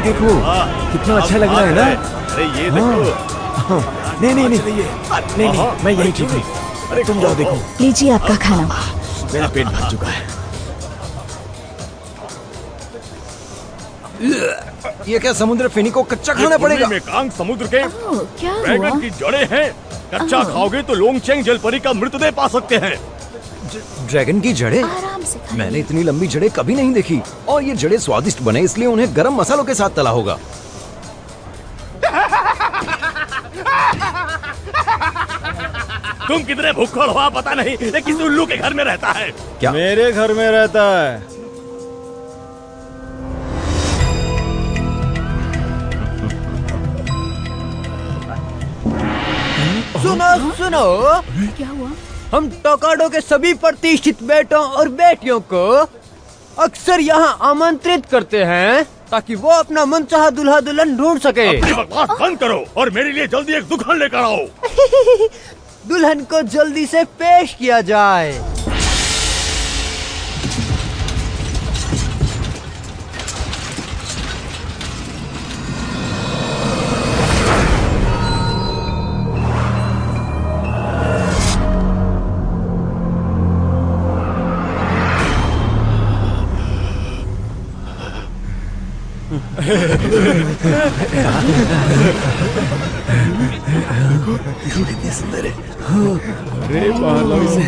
देखो कितना अच्छा लग रहा है ना। अरे ये देखो। नहीं नहीं नहीं नहीं नहीं, मैं यही ठीक हूँ। अरे तुम जाओ देखो। लीजिए आपका खाना। मेरा पेट भर चुका है। ये क्या समुद्र फेनी को कच्चा खाना पड़ेगा? मेकांग समुद्र के क्या हुआ? ड्रैगन की जड़ें हैं। कच्चा खाओगे तो लोंगचेंग जलपरी का मृतदेह पा सकते हैं। ड्रैगन की जड़ें? आराम से खाइए। मैंने इतनी लंबी जड़ें कभी नहीं देखी। और ये जड़ें स्वादिष्ट बने इसलिए उन्हें गरम मसालों के साथ तला होगा। तुम कितने भूखड़ हो पता नहीं, लेकिन उल्लू के घर में रहता है। क्या? मेरे घर में रहता है। सुनो सुनो, क्या हुआ? हम टोकाडो के सभी प्रतिष्ठित बेटों और बेटियों को अक्सर यहाँ आमंत्रित करते हैं ताकि वो अपना मनचाहा दूल्हा दुल्हन ढूंढ सके। अपनी बकवास बंद करो और मेरे लिए जल्दी एक दुल्हन लेकर आओ। दुल्हन को जल्दी से पेश किया जाए। कितनी सुंदर है। अरे बाहर लाओ इसे।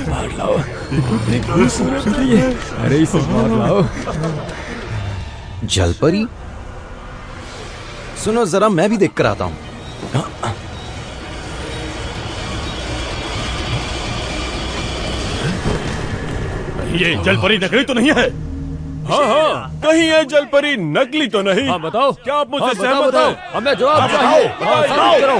बाहर लाओ। कितनी खूबसूरत है ये। अरे इसे बाहर लाओ। जलपरी? सुनो जरा, मैं भी देख कर आता हूँ। ये जलपरी नकली तो नहीं है? हाँ हाँ, कहीं ये जलपरी नकली तो नहीं? हाँ बताओ। क्या आप मुझसे बताओ, सहमत बताओ। हैं? हमें जवाब चाहिए। हाँ, साबित करो।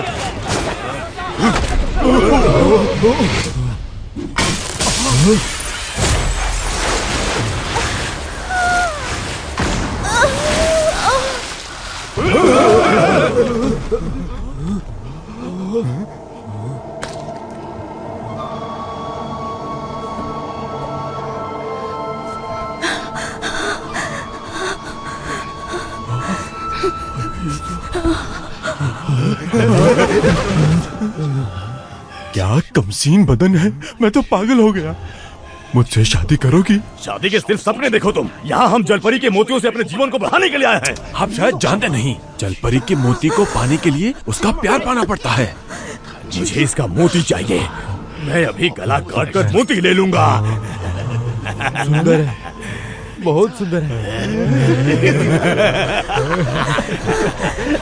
क्या कमसीन बदन है, मैं तो पागल हो गया। मुझसे शादी करोगी? शादी के सिर्फ सपने देखो तुम। यहाँ हम जलपरी के मोतियों से अपने जीवन को बढ़ाने के लिए आए हैं। आप शायद जानते नहीं, जलपरी के मोती को पाने के लिए उसका प्यार पाना पड़ता है। मुझे इसका मोती चाहिए। मैं अभी गला काट कर मोती ले लूंगा। सुंदर है, बहुत सुंदर है।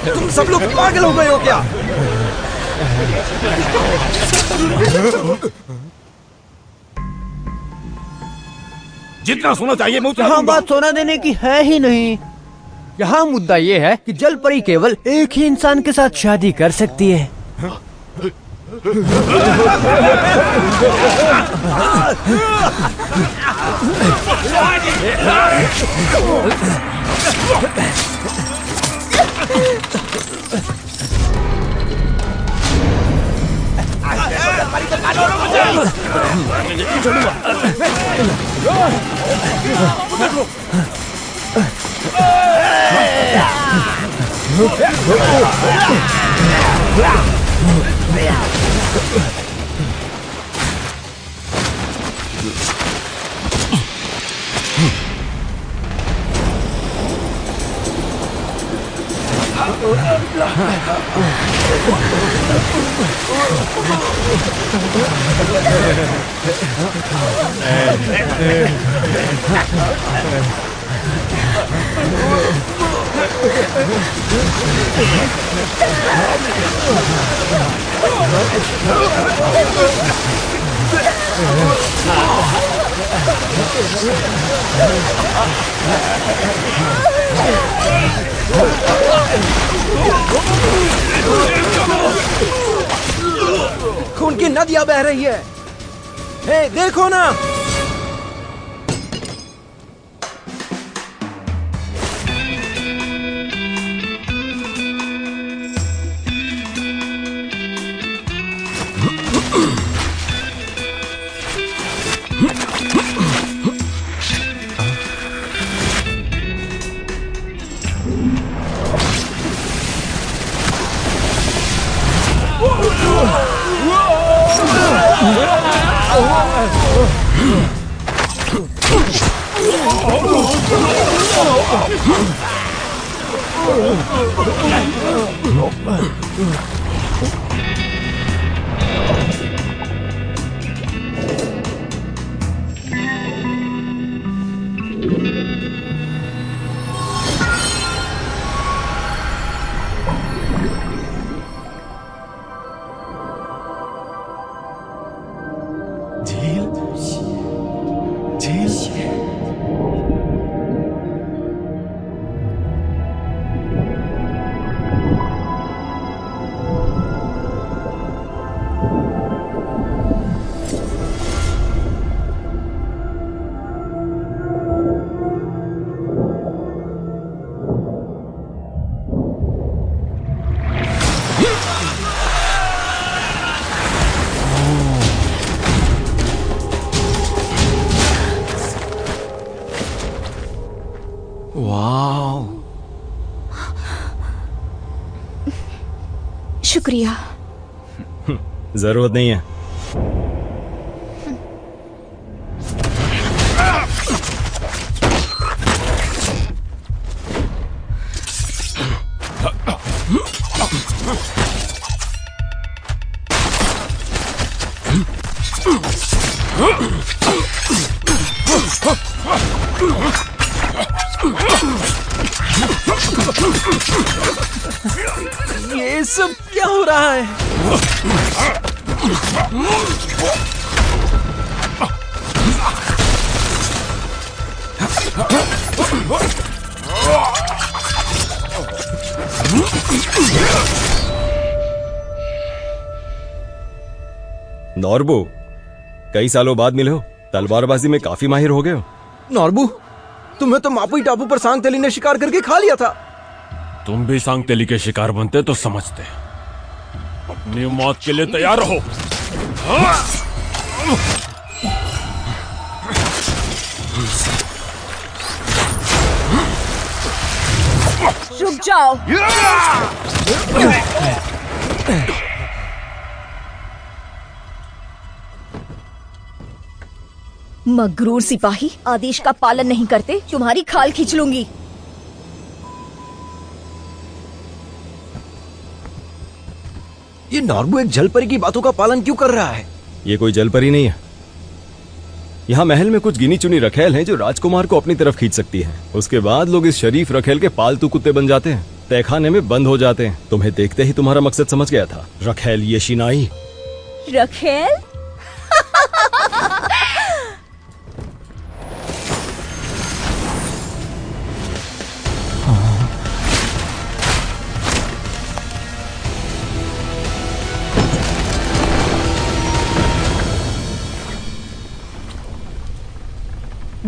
तुम सब लोग पागल हो गए हो क्या? जितना सोना चाहिए मैं उतना यहाँ दूंगा। बात सोना देने की है ही नहीं। यहाँ मुद्दा ये है कि जलपरी केवल एक ही इंसान के साथ शादी कर सकती है। खून की नदियां बह रही है। हे, देखो ना। शुक्रिया। जरूरत नहीं है। ये सब क्या हो रहा है? नॉर्बू, कई सालों बाद मिले हो, तलवारबाजी में काफी माहिर हो गए हो। नॉर्बू, तुम्हें तो मापुई टापू पर सांग तेली ने शिकार करके खा लिया था। तुम भी सांग तेली के शिकार बनते तो समझते। अपनी मौत के लिए तैयार रहो। रुक जाओ। मगरूर सिपाही, आदेश का पालन नहीं करते, तुम्हारी खाल खींच लूंगी। ये नॉर्बू एक जलपरी की बातों का पालन क्यों कर रहा है? ये कोई जलपरी नहीं है। यहाँ महल में कुछ गिनी चुनी रखेल हैं जो राजकुमार को अपनी तरफ खींच सकती हैं। उसके बाद लोग इस शरीफ रखेल के पालतू कुत्ते बन जाते हैं, तहखाने में बंद हो जाते हैं। तुम्हें देखते ही तुम्हारा मकसद समझ गया था। रखेल ये शिनाई। रखेल?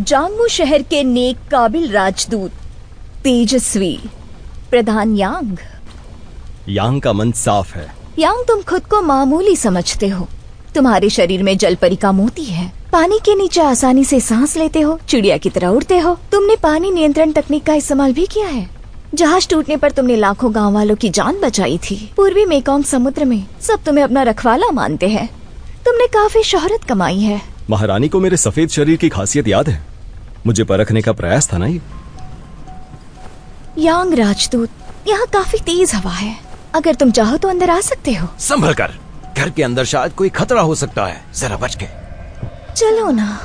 जांगमू शहर के नेक काबिल राजदूत, तेजस्वी प्रधान यांग। यांग का मन साफ है। यांग, तुम खुद को मामूली समझते हो। तुम्हारे शरीर में जलपरी का मोती है। पानी के नीचे आसानी से सांस लेते हो, चिड़िया की तरह उड़ते हो। तुमने पानी नियंत्रण तकनीक का इस्तेमाल भी किया है। जहाज टूटने पर तुमने लाखों गांव वालों की जान बचाई थी। पूर्वी मेकोंग समुद्र में सब तुम्हें अपना रखवाला मानते हैं। तुमने काफी शोहरत कमाई है। महारानी को मेरे सफेद शरीर की खासियत याद है। मुझे परखने का प्रयास था ना ये। यांग राजदूत, यहाँ काफी तेज हवा है। अगर तुम चाहो तो अंदर आ सकते हो। संभल कर, घर के अंदर शायद कोई खतरा हो सकता है, जरा बच के। चलो ना।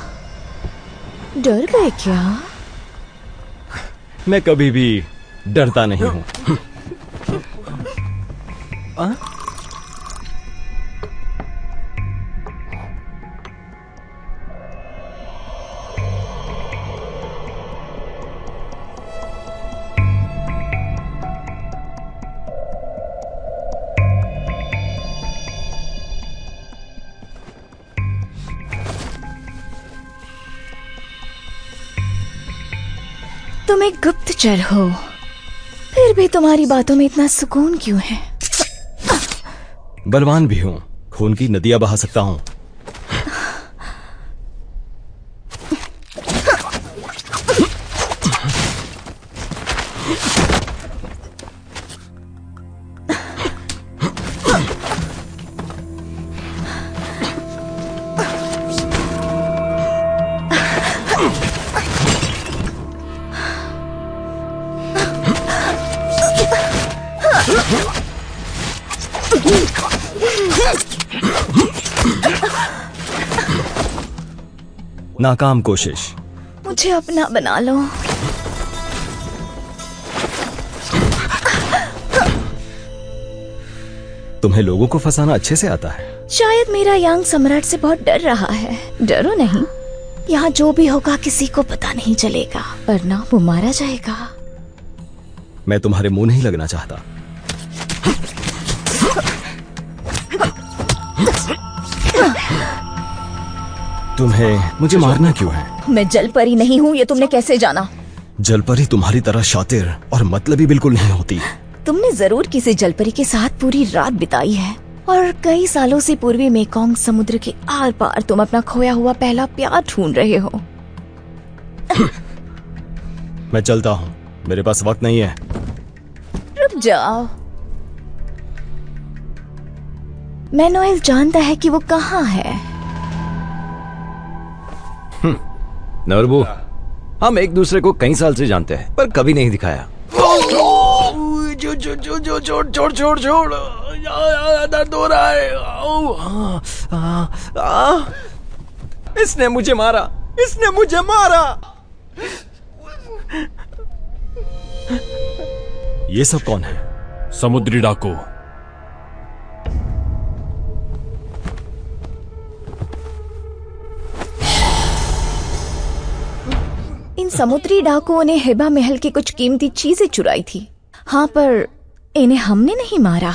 डर गए क्या? मैं कभी भी डरता नहीं हूँ। तुम एक गुप्तचर हो, फिर भी तुम्हारी बातों में इतना सुकून क्यों है? बलवान भी हूँ, खून की नदियां बहा सकता हूँ। नाकाम कोशिश। मुझे अपना बना लो। तुम्हें लोगों को फंसाना अच्छे से आता है। शायद मेरा यंग सम्राट से बहुत डर रहा है। डरो नहीं, यहाँ जो भी होगा किसी को पता नहीं चलेगा, वरना वो मारा जाएगा। मैं तुम्हारे मुंह नहीं लगना चाहता। तुम्हें मुझे मारना क्यों है? मैं जलपरी नहीं हूँ, ये तुमने कैसे जाना? जलपरी तुम्हारी तरह शातिर और मतलबी बिल्कुल नहीं होती। तुमने जरूर किसी जलपरी के साथ पूरी रात बिताई है और कई सालों से पूर्वी मेकोंग समुद्र के आर पार तुम अपना खोया हुआ पहला प्यार ढूंढ रहे हो। मैं चलता हूँ, मेरे पास वक्त नहीं है। रुक जाओ, मैनुएल जानता है कि वो कहाँ है। नॉर्बू, हम एक दूसरे को कई साल से जानते हैं पर कभी नहीं दिखाया। छोड़ दर्द हो रहा है। इसने मुझे मारा, इसने मुझे मारा। ये सब कौन है? समुद्री डाकू। इन समुद्री डाकुओं ने हिबा महल की कुछ कीमती चीजें चुराई थी। हाँ, पर इन्हें हमने नहीं मारा।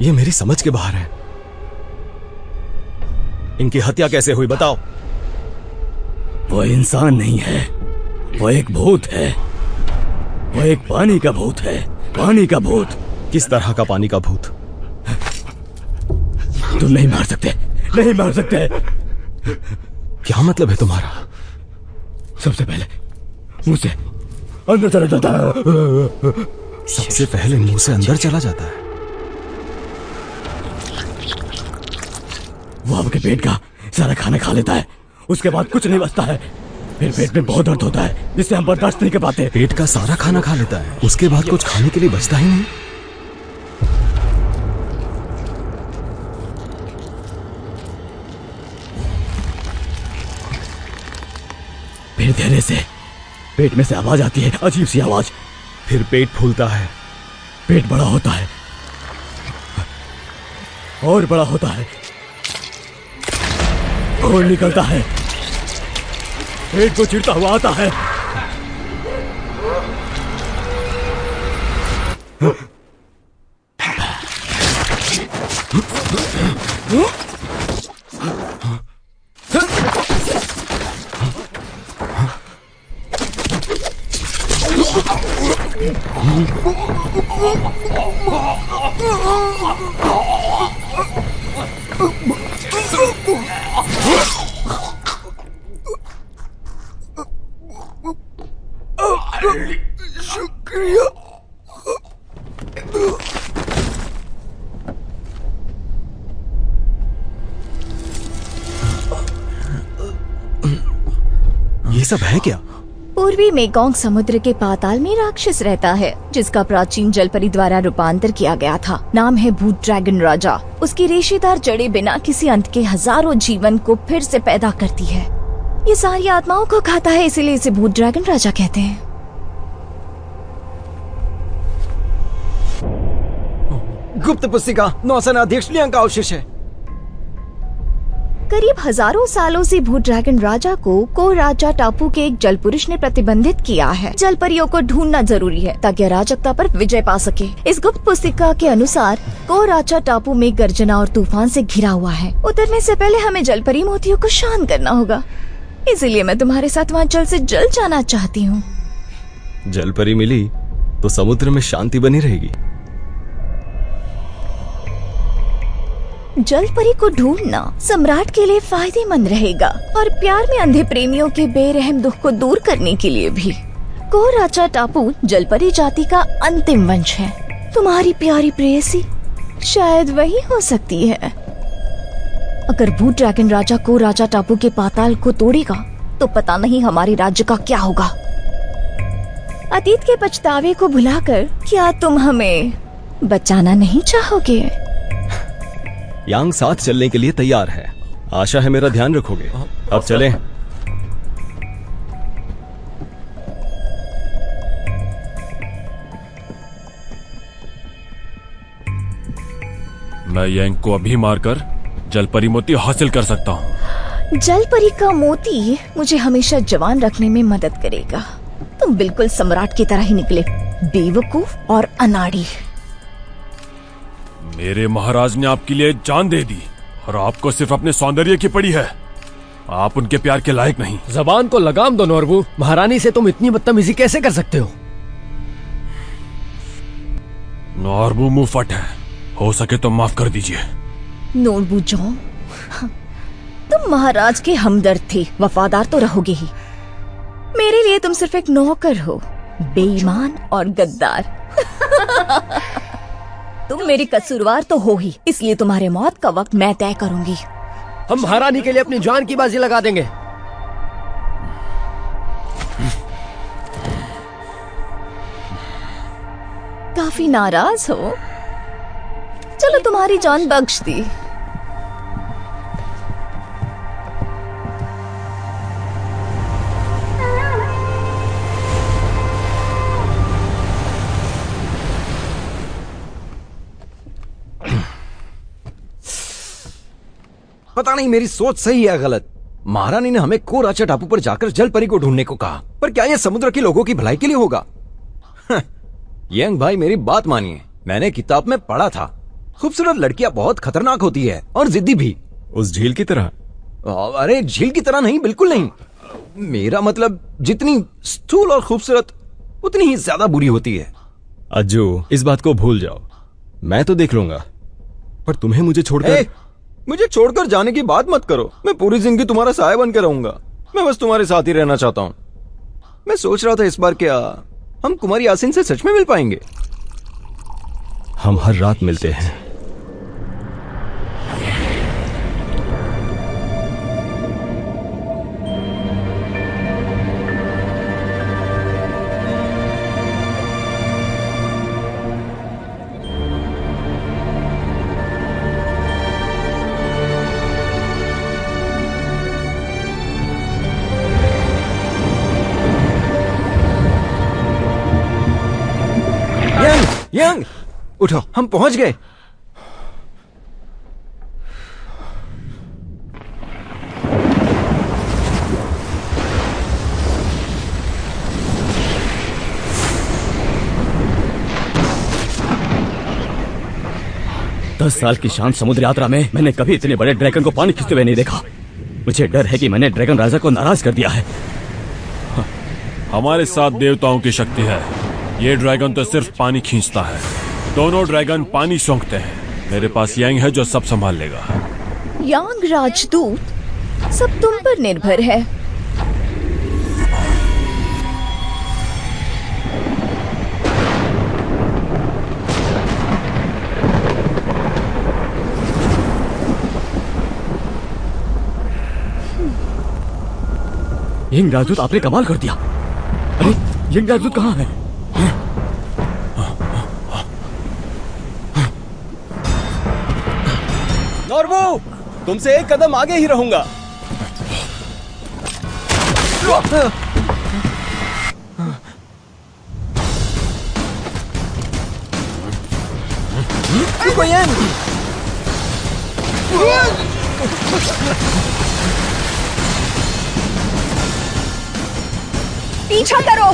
ये मेरी समझ के बाहर है। इनकी हत्या कैसे हुई बताओ? वो इंसान नहीं है, वो एक भूत है। वो एक पानी का भूत है, पानी का भूत। किस तरह का पानी का भूत? तुम नहीं मार सकते, नहीं मार सकते। क्या मतलब है तुम्हारा? सबसे पहले मुझसे अंदर चला जाता है। सबसे पहले मुंह से अंदर चला जाता है। वो आपके पेट का सारा खाना खा लेता है, उसके बाद कुछ नहीं बचता है। फिर पेट में बहुत दर्द होता है जिससे हम बर्दाश्त नहीं कर पाते। पेट का सारा खाना खा लेता है, उसके बाद कुछ खाने के लिए बचता ही नहीं। फिर धीरे से पेट में से आवाज आती है, अजीब सी आवाज। फिर पेट फूलता है, पेट बड़ा होता है और बड़ा होता है और निकलता है, पेट को चिरता हुआ आता है। शुक्रिया। ये सब है क्या? पूर्वी मेकोंग समुद्र के पाताल में राक्षस रहता है जिसका प्राचीन जलपरी द्वारा रूपांतर किया गया था। नाम है भूत ड्रैगन राजा। उसकी रेशेदार जड़ें बिना किसी अंत के हजारों जीवन को फिर से पैदा करती है। ये सारी आत्माओं को खाता है, इसीलिए इसे भूत ड्रैगन राजा कहते हैं। गुप्त पुस्तिका नौसेनाध्यक्ष लियांग का अवशेष है। करीब हजारों सालों से भूत ड्रैगन राजा को राजा टापू के एक जल पुरुष ने प्रतिबंधित किया है। जल परियों को ढूंढना जरूरी है ताकि अराजकता पर विजय पा सके। इस गुप्त पुस्तिका के अनुसार राजा टापू में गर्जना और तूफान से घिरा हुआ है। उतरने से पहले हमें जल परी मोतियों को शांत करना होगा, इसीलिए मैं तुम्हारे साथ वहाँ जल्द से जल्द जाना चाहती हूँ। जल परी मिली तो समुद्र में शांति बनी रहेगी। जल परी को ढूंढना सम्राट के लिए फायदेमंद रहेगा और प्यार में अंधे प्रेमियों के बेरहम दुख को दूर करने के लिए भी। राजा टापू जल परी जाति का अंतिम वंश है। तुम्हारी प्यारी प्रेयसी शायद वही हो सकती है। अगर भूत ड्रैगन राजा राजा टापू के पाताल को तोड़ेगा तो पता नहीं हमारे राज्य का क्या होगा। अतीत के पछतावे को भुलाकर क्या तुम हमें बचाना नहीं चाहोगे? यांग साथ चलने के लिए तैयार है। आशा है मेरा ध्यान रखोगे। अब चलें। मैं यंग को अभी मारकर जलपरी मोती हासिल कर सकता हूँ। जलपरी का मोती मुझे हमेशा जवान रखने में मदद करेगा। तुम बिल्कुल सम्राट की तरह ही निकले, बेवकूफ और अनाड़ी। मेरे महाराज ने आपके लिए जान दे दी और आपको सिर्फ अपने सौंदर्य की पड़ी है। आप उनके प्यार के लायक नहीं। जबान को लगाम दो नोरबू। महारानी से तुम इतनी बदतमीजी कैसे कर सकते हो? नोरबू मुंह फट है, हो सके तो माफ कर दीजिए। नोरबू जोंग, तुम महाराज के हमदर्द थे, वफादार तो रहोगे ही। मेरे लिए तुम सिर्फ एक नौकर हो, बेईमान और गद्दार। तुम मेरी कसूरवार तो हो ही, इसलिए तुम्हारे मौत का वक्त मैं तय करूंगी। हम महारानी के लिए अपनी जान की बाजी लगा देंगे। काफी नाराज हो? चलो तुम्हारी जान बख्श दी। पता नहीं मेरी सोच सही है गलत। महारानी ने हमें कोराचा टापू पर जाकर जलपरी को ढूंढने को कहा, पर क्या यह समुद्र के लोगों की भलाई के लिए होगा? यंग भाई मेरी बात मानिए, मैंने किताब में पढ़ा था खूबसूरत लड़कियां बहुत खतरनाक होती है और जिद्दी भी। उस झील की तरह? अरे झील की तरह नहीं, बिल्कुल नहीं। मेरा मतलब जितनी स्थूल और खूबसूरत उतनी ही ज्यादा बुरी होती है। अज्जू, इस बात को भूल जाओ, मैं तो देख लूंगा, पर तुम्हें मुझे छोड़कर मुझे छोड़कर जाने की बात मत करो। मैं पूरी जिंदगी तुम्हारा साया बन के रहूंगा। मैं बस तुम्हारे साथ ही रहना चाहता हूँ। मैं सोच रहा था इस बार क्या हम कुमारी यासीन से सच में मिल पाएंगे? हम हर रात मिलते हैं। यंग, उठो, हम पहुंच गए। दस साल की शांत समुद्र यात्रा में मैंने कभी इतने बड़े ड्रैगन को पानी खींचते हुए नहीं देखा। मुझे डर है कि मैंने ड्रैगन राजा को नाराज कर दिया है। हमारे साथ देवताओं की शक्ति है। ये ड्रैगन तो सिर्फ पानी खींचता है, दोनों ड्रैगन पानी सूंघते हैं। मेरे पास यांग है जो सब संभाल लेगा। यांग राजदूत, सब तुम पर निर्भर है। यंग राजदूत, आपने कमाल कर दिया। अरे यंग राजदूत कहाँ है? नॉर्बू, तुमसे एक कदम आगे ही रहूंगा। पीछा करो।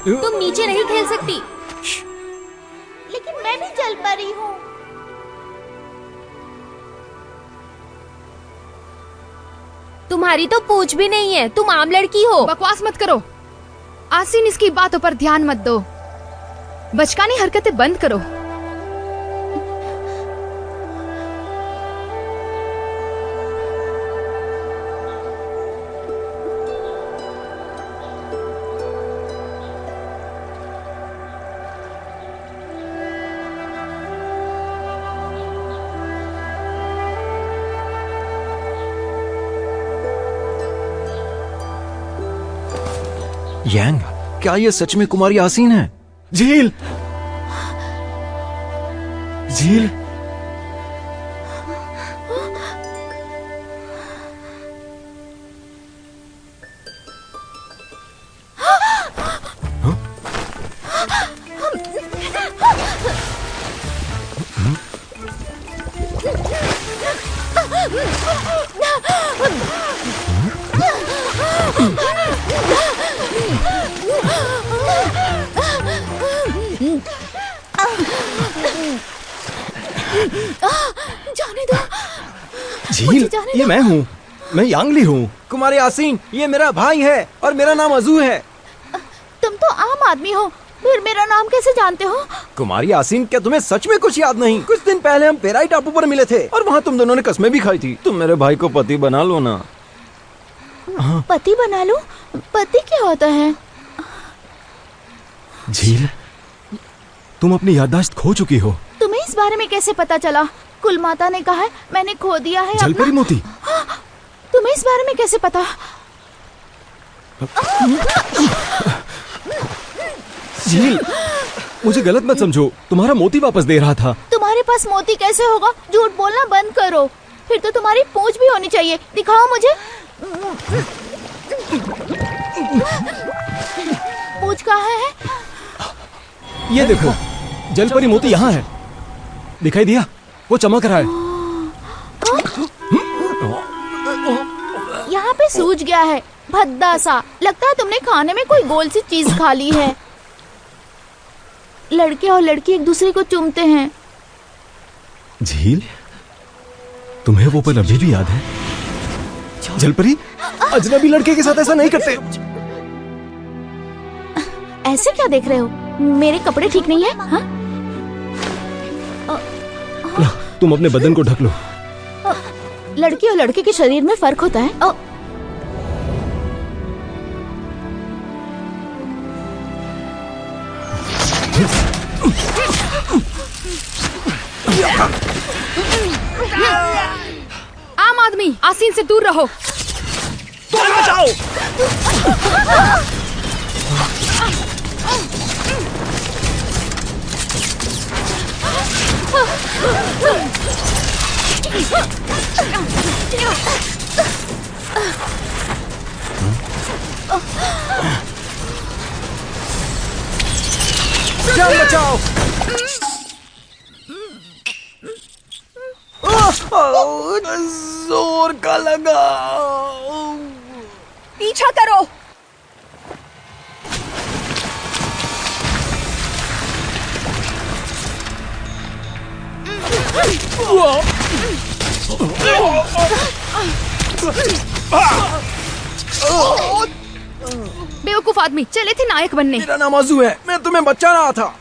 तुम नीचे नहीं खेल सकती। लेकिन मैं भी जल परी हूँ। तुम्हारी तो पूछ भी नहीं है, तुम आम लड़की हो। बकवास मत करो। आसीन, इसकी बातों पर ध्यान मत दो। बचकानी हरकतें बंद करो। यांग, क्या ये सच में कुमारी आसीन है? झील, झील, जाने दो। झील, ये मैं हूँ। मैं यांगली हूँ। कुमारी आसीन, ये मेरा भाई है और मेरा नाम अजू है। तुम तो आम आदमी हो, फिर मेरा नाम कैसे जानते हो? कुमारी आसीन, क्या तुम्हें सच में कुछ याद नहीं? कुछ दिन पहले हम पेराई टापू पर मिले थे और वहाँ तुम दोनों ने कस्में भी खाई थी। तुम मेरे भाई को पति बना लो ना। पति बना लूं? पति क्या होता है? झील, तुम अपनी याददाश्त खो चुकी हो। तुम्हें इस बारे में कैसे पता चला? कुल माता ने कहा है मैंने खो दिया है जलपरी मोती। तुम्हें इस बारे में कैसे पता? झील, मुझे गलत मत समझो। तुम्हारा मोती वापस दे रहा था। तुम्हारे पास मोती कैसे होगा? झूठ बोलना बंद करो। फिर तो तुम्हारी पूंछ भी होनी चाहिए। दिखाओ मुझे। पूंछ कहाँ है? ये देखो, जलपरी मोती यहाँ है। दिखाई दिया? वो चमक रहा है। यहाँ पे सूज गया है, भद्दा सा। लगता है तुमने खाने में कोई गोल सी चीज खा ली है। लड़के और लड़की एक दूसरे को चूमते हैं। झील, तुम्हें वो पल अभी भी याद है? जलपरी, अजनबी लड़के के साथ ऐसा नहीं करते। ऐसे क्या देख रहे हो? मेरे कपड़े ठीक नहीं है? हाँ? ला, तुम अपने बदन को ढक लो। लड़की और लड़के के शरीर में फर्क होता है। आम आदमी, आसीन से दूर रहो। बचाओ! जान बचाओ! जोर का लगा। पीछा करो। बेवकूफ आदमी, चले थे नायक बनने। मेरा नाम अजू है, मैं तुम्हें बचा रहा था।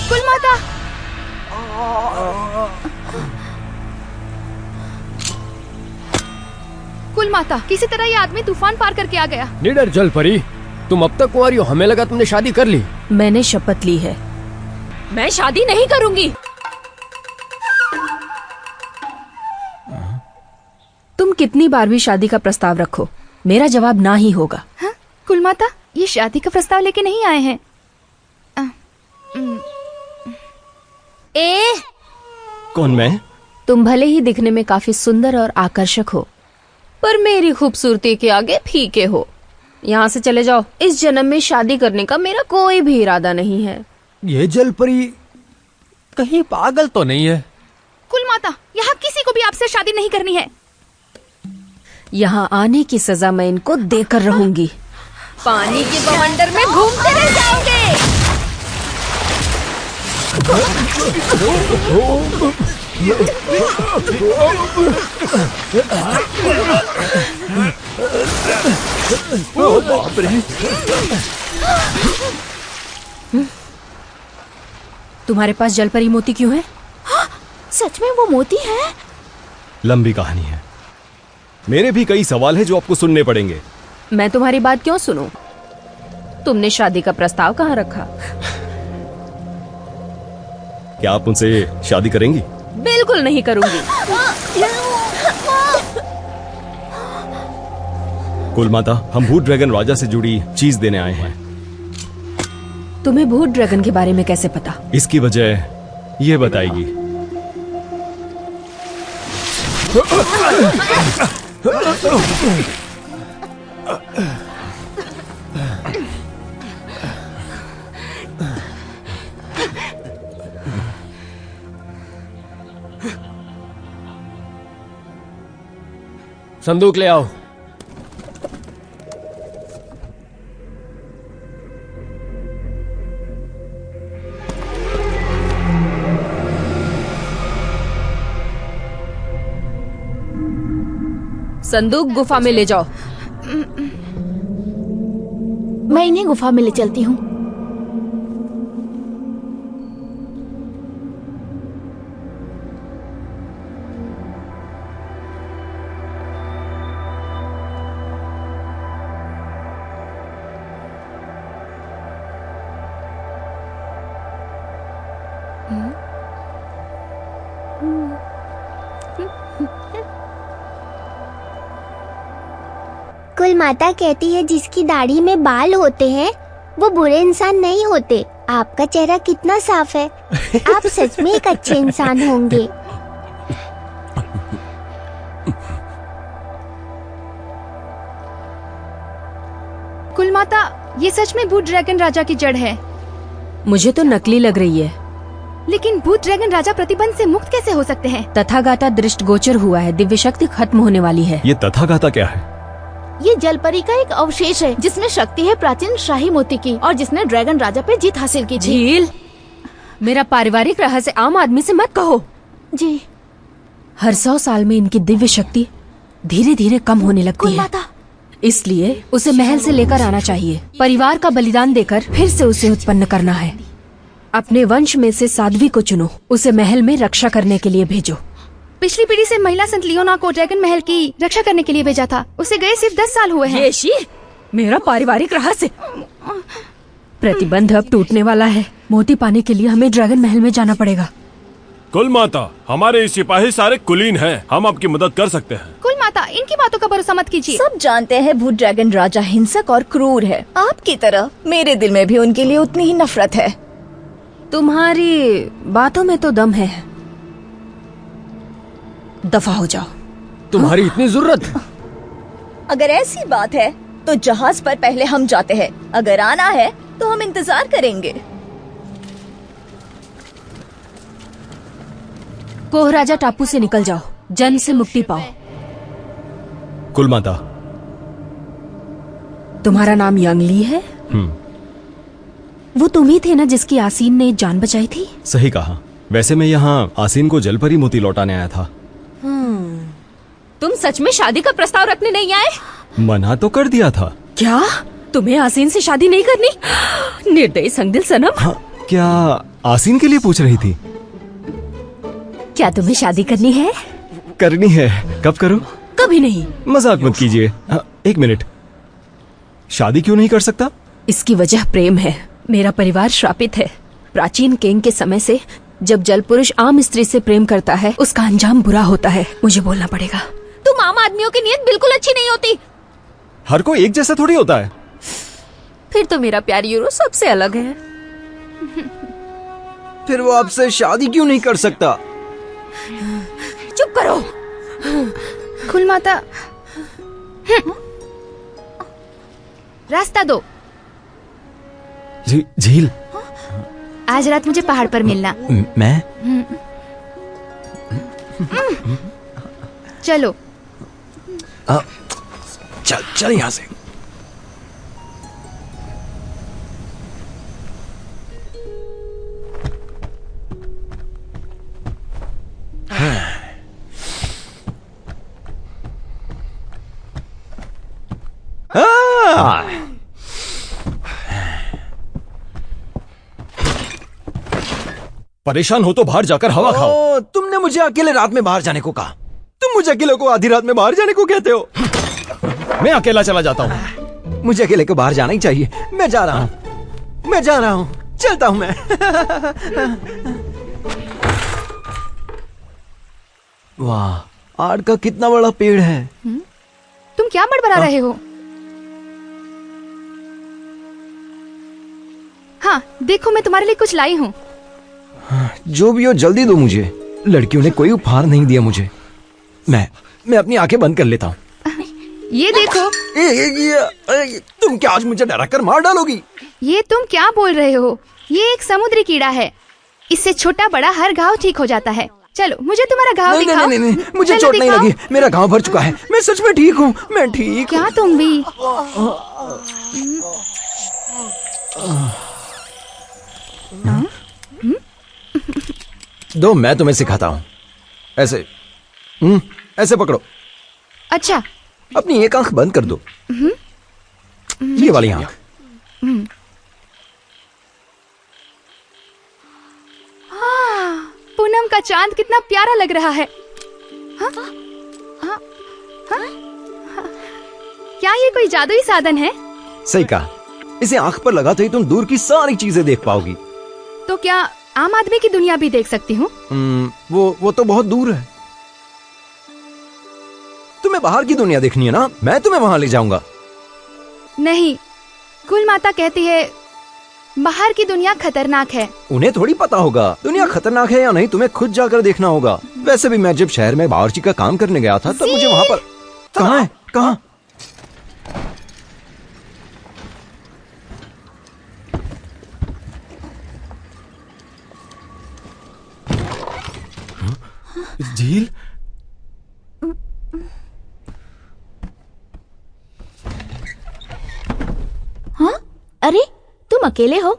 कुल माता, कुल माता, किसी तरह ये आदमी तूफान पार करके आ गया। निडर जलपरी, तुम अब तक कुंवारी हो। हमें लगा तुमने शादी कर ली। मैंने शपथ ली है, मैं शादी नहीं करूंगी। तुम कितनी बार भी शादी का प्रस्ताव रखो, मेरा जवाब ना ही होगा। हाँ? कुल माता, ये शादी का प्रस्ताव लेके नहीं आए हैं। कौन मैं? तुम भले ही दिखने में काफी सुंदर और आकर्षक हो, पर मेरी खूबसूरती के आगे फीके हो। यहाँ से चले जाओ। इस जन्म में शादी करने का मेरा कोई भी इरादा नहीं है। ये जलपरी कहीं पागल तो नहीं है? कुल माता, यहाँ किसी को भी आपसे शादी नहीं करनी है। यहाँ आने की सजा मैं इनको देकर रहूंगी। पानी के बवंडर में घूमते रह जाओगे। बाप रे। तुम्हारे पास जलपरी मोती क्यों है? सच में वो मोती है? लंबी कहानी है। मेरे भी कई सवाल हैं जो आपको सुनने पड़ेंगे। मैं तुम्हारी बात क्यों सुनूं? तुमने शादी का प्रस्ताव कहाँ रखा? क्या आप उनसे शादी करेंगी? बिल्कुल नहीं करूंगी। कुल माता, हम भूत ड्रैगन राजा से जुड़ी चीज देने आए हैं। तुम्हें भूत ड्रैगन के बारे में कैसे पता? इसकी वजह ये बताएगी। संदूक ले आओ। संदूक गुफा में ले जाओ। मैं इन्हें गुफा में ले चलती हूँ। कुल माता कहती है जिसकी दाढ़ी में बाल होते हैं वो बुरे इंसान नहीं होते। आपका चेहरा कितना साफ है, आप सच में एक अच्छे इंसान होंगे। कुल माता, ये सच में भूत ड्रैगन राजा की जड़ है। मुझे तो नकली लग रही है। लेकिन भूत ड्रैगन राजा प्रतिबंध से मुक्त कैसे हो सकते हैं? तथागाता दृष्टिगोचर हुआ है। दिव्य शक्ति खत्म होने वाली है। ये तथागाता क्या है? ये जलपरी का एक अवशेष है जिसमें शक्ति है प्राचीन शाही मोती की और जिसने ड्रैगन राजा पे जीत हासिल की थी। झील, मेरा पारिवारिक रहस्य आम आदमी से मत कहो। जी। हर 100 साल में इनकी दिव्य शक्ति धीरे धीरे कम होने लगती है। माता, इसलिए उसे महल से लेकर आना चाहिए। परिवार का बलिदान देकर फिर से उसे उत्पन्न करना है। अपने वंश में से साध्वी को चुनो, उसे महल में रक्षा करने के लिए भेजो। पिछली पीढ़ी से महिला संत लियोना को ड्रैगन महल की रक्षा करने के लिए भेजा था। उसे गए सिर्फ 10 साल हुए हैं। येशी, मेरा पारिवारिक रहस्य। प्रतिबंध अब टूटने वाला है। मोती पाने के लिए हमें ड्रैगन महल में जाना पड़ेगा। कुल माता, हमारे सिपाही सारे कुलीन हैं। हम आपकी मदद कर सकते हैं। कुल माता, इनकी बातों का भरोसा मत कीजिए। सब जानते हैं भूत ड्रैगन राजा हिंसक और क्रूर है। आपकी तरह मेरे दिल में भी उनके लिए उतनी ही नफरत है। तुम्हारी बातों में तो दम है। दफा हो जाओ। तुम्हारी इतनी जरूरत? अगर ऐसी बात है तो जहाज पर पहले हम जाते हैं। अगर आना है तो हम इंतजार करेंगे। कोहराजा टापू से निकल जाओ, जन से मुक्ति पाओ। कुल माता, तुम्हारा नाम यांगली है? वो तुम ही थे ना जिसकी आसीन ने जान बचाई थी? सही कहा। वैसे मैं यहाँ आसीन को जलपरी मोती लौटाने आया था। तुम सच में शादी का प्रस्ताव रखने नहीं आए? मना तो कर दिया था। क्या तुम्हें आसीन से शादी नहीं करनी? निर्दयी संगदिल सनम। हाँ, क्या आसीन के लिए पूछ रही थी? क्या तुम्हें शादी करनी है? करनी है। कब करूं? कभी नहीं। मजाक मत कीजिए। एक मिनट, शादी क्यों नहीं कर सकता? इसकी वजह प्रेम है। मेरा परिवार श्रापित है। प्राचीन केंग के समय से जब जल पुरुष आम स्त्री से प्रेम करता है उसका अंजाम बुरा होता है। मुझे बोलना पड़ेगा। तुम आम आदमियों की नीयत बिल्कुल अच्छी नहीं होती। हर कोई एक जैसा थोड़ी होता है। फिर तो मेरा प्यार यूरो सबसे अलग है। फिर वो आपसे शादी क्यों नहीं कर सकता? चुप करो। कुल माता, रास्ता दो। झील, आज रात मुझे पहाड़ पर मिलना। मैं चलो। चल चल यहाँ से। परेशान हो तो बाहर जाकर हवा खाओ। तुमने मुझे अकेले रात में बाहर जाने को कहा। तुम मुझे अकेले को आधी रात में बाहर जाने को कहते हो। मैं अकेला चला जाता हूँ। मुझे अकेले को बाहर जाना ही चाहिए। मैं जा रहा हूँ, चलता हूँ मैं। वाह, आड़ का कितना बड़ा पेड़ है। तुम क्या बड़बड़ा रहे हो? हाँ, देखो मैं तुम्हारे लिए कुछ लाई हूँ। जो भी हो जल्दी दो मुझे। लड़कियों ने कोई उपहार नहीं दिया मुझे। मैं अपनी आंखें बंद कर लेता हूँ। ये देखो। तुम क्या आज मुझे डरा कर मार डालोगी? ये तुम क्या बोल रहे हो? ये एक समुद्री कीड़ा है। इससे छोटा बड़ा हर घाव ठीक हो जाता है। चलो मुझे तुम्हारा घाव दिखाओ। नहीं, मुझे चोट नहीं लगी। मेरा घाव भर चुका है। मैं सच में ठीक हूँ। मैं ठीक। क्या तुम भी? दो, मैं तुम्हें सिखाता हूँ। ऐसे ऐसे पकड़ो। अच्छा, अपनी एक आंख बंद कर दो। ये वाली आंख। पूनम का चांद कितना प्यारा लग रहा है। हाँ? हाँ? हाँ? क्या ये कोई जादुई साधन है? सही कहा। इसे आंख पर लगाते ही तुम दूर की सारी चीजें देख पाओगी। तो क्या आम आदमी की दुनिया भी देख सकती हूँ? वो तो बहुत दूर है। तुम्हें बाहर की दुनिया देखनी है ना? मैं तुम्हें वहां ले जाऊंगा। नहीं, कुल माता कहती है बाहर की दुनिया खतरनाक है। उन्हें थोड़ी पता होगा दुनिया खतरनाक है या नहीं। तुम्हें खुद जाकर देखना होगा। वैसे भी मैं जब शहर में बावर्ची का काम करने गया था तब मुझे वहां पर। कहाँ है? कहाँ? झील, हाँ? अरे तुम अकेले हो?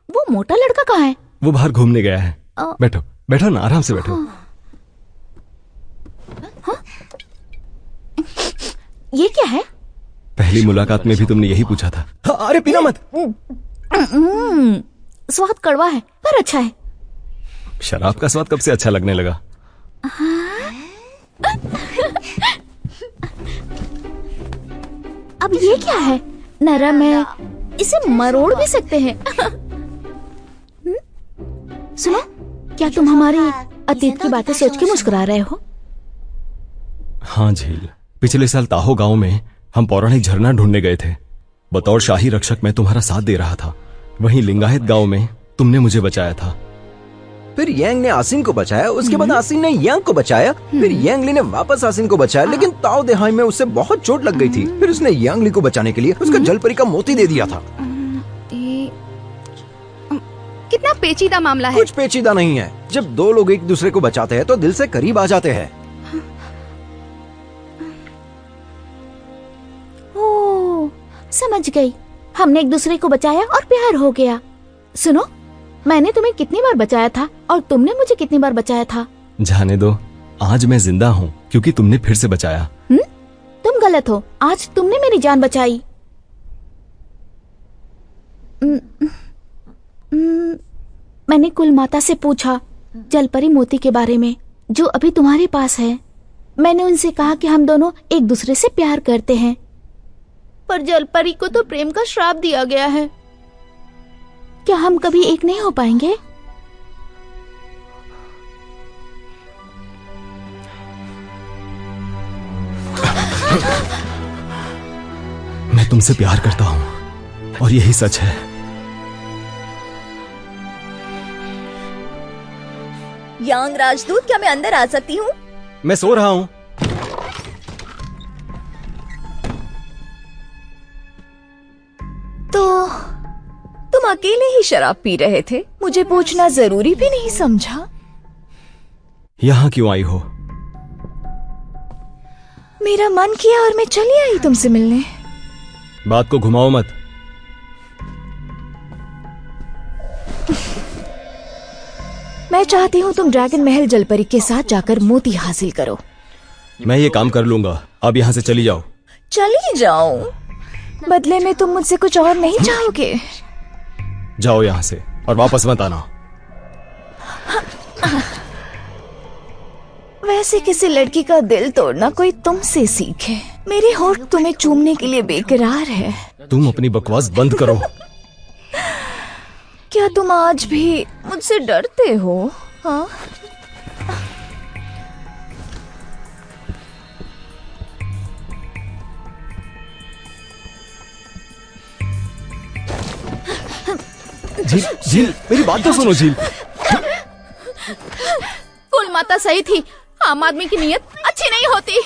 वो मोटा लड़का कहाँ है? वो बाहर घूमने गया है। बैठो बैठो ना, आराम से बैठो। हाँ? ये क्या है? पहली मुलाकात में भी तुमने यही पूछा था। हाँ, अरे पीना मत। स्वाद कड़वा है पर अच्छा है। शराब का स्वाद कब से अच्छा लगने लगा? अब ये क्या है? नरम है, इसे मरोड़ भी सकते हैं। सुनो, क्या तुम हमारी अतीत की बातें सोच के मुस्कुरा रहे हो? हाँ झील, पिछले साल ताहो गांव में हम पौराणिक झरना ढूंढने गए थे। बतौर शाही रक्षक मैं तुम्हारा साथ दे रहा था। वहीं लिंगायत गांव में तुमने मुझे बचाया था। फिर यांग ने आसिन को बचाया। उसके बाद आसिन ने यांग को बचाया। फिर यांगली ने वापस आसिन को बचाया। लेकिन ताओ देहाई में उसे बहुत चोट लग गई थी। फिर उसने यांगली को बचाने के लिए उसका जलपरी का मोती दे दिया था। कितना पेचीदा मामला है। कुछ पेचीदा नहीं है। जब दो लोग एक दूसरे को बचाते हैं तो दिल से करीब आ जाते हैं। ओह, समझ गई। हमने एक दूसरे को बचाया और प्यार हो गया। सुनो, मैंने तुम्हें कितनी बार बचाया था और तुमने मुझे कितनी बार बचाया था? जाने दो, आज मैं जिंदा हूँ क्योंकि तुमने फिर से बचाया। तुम गलत हो। आज तुमने मेरी जान बचाई। मैंने कुल माता से पूछा जलपरी मोती के बारे में जो अभी तुम्हारे पास है। मैंने उनसे कहा कि हम दोनों एक दूसरे से प्यार करते हैं, पर जलपरी को तो प्रेम का श्राप दिया गया है। क्या हम कभी एक नहीं हो पाएंगे? मैं तुमसे प्यार करता हूँ और यही सच है। यांग राजदूत, क्या मैं अंदर आ सकती हूँ? मैं सो रहा हूँ। तो तुम अकेले ही शराब पी रहे थे, मुझे पूछना जरूरी भी नहीं समझा? यहां क्यों आई हो? मेरा मन किया और मैं चली आई तुमसे मिलने। बात को घुमाओ मत। मैं चाहती हूँ तुम ड्रैगन महल जलपरी के साथ जाकर मोती हासिल करो। मैं ये काम कर लूंगा, अब यहां से चली जाओ। चली जाओ? बदले में तुम मुझसे कुछ और नहीं चाहोगे? जाओ यहां से और वापस मत आना। वैसे किसी लड़की का दिल तोड़ना कोई तुमसे सीखे। मेरे होठ तुम्हें चूमने के लिए बेकरार है। तुम अपनी बकवास बंद करो। क्या तुम आज भी मुझसे डरते हो? हाँ? झील, झील, मेरी बात तो सुनो झील। कुल माता सही थी, आम आदमी की नीयत अच्छी नहीं होती।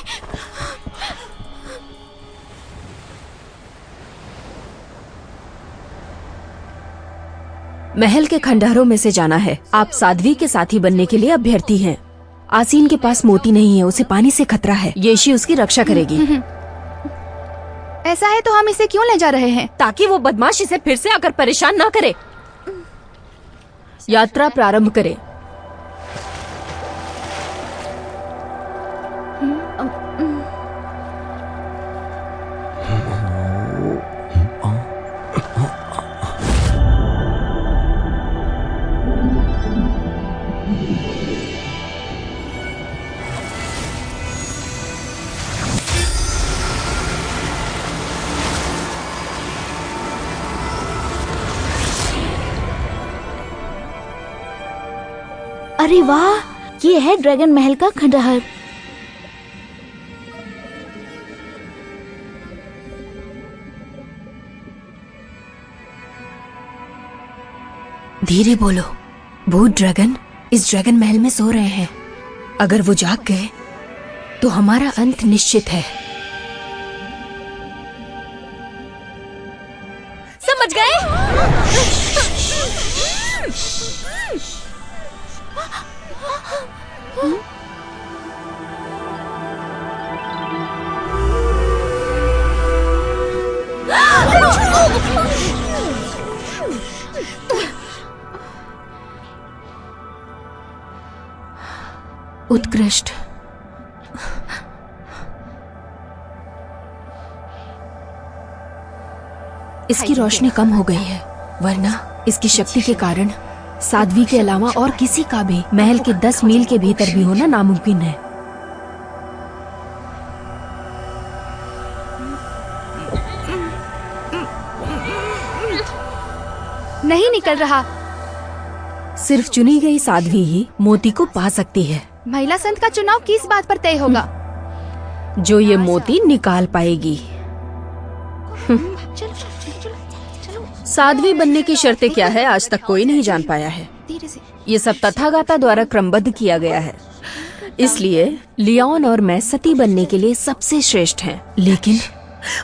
महल के खंडहरों में से जाना है। आप साध्वी के साथी बनने के लिए अभ्यर्थी हैं। आसीन के पास मोती नहीं है, उसे पानी से खतरा है। येशी उसकी रक्षा करेगी। ऐसा है तो हम इसे क्यों ले जा रहे हैं? ताकि वो बदमाश इसे फिर से आकर परेशान ना करे। यात्रा प्रारंभ करें। अरे वाह, ये है ड्रैगन महल का खंडहर। धीरे बोलो। भूत ड्रैगन इस ड्रैगन महल में सो रहे हैं। अगर वो जाग गए तो हमारा अंत निश्चित है। समझ गए? उत्कृष्ट। इसकी रोशनी कम हो गई है, वरना इसकी शक्ति के कारण साध्वी के अलावा और किसी का भी महल के 10 मील के भीतर भी होना नामुमकिन है। नहीं निकल रहा। सिर्फ चुनी गई साध्वी ही मोती को पा सकती है। महिला संत का चुनाव किस बात पर तय होगा? जो ये मोती निकाल पाएगी। साध्वी बनने की शर्तें क्या है, आज तक कोई नहीं जान पाया है। ये सब तथागता द्वारा क्रमबद्ध किया गया है, इसलिए लियोन और मैं सती बनने के लिए सबसे श्रेष्ठ हैं। लेकिन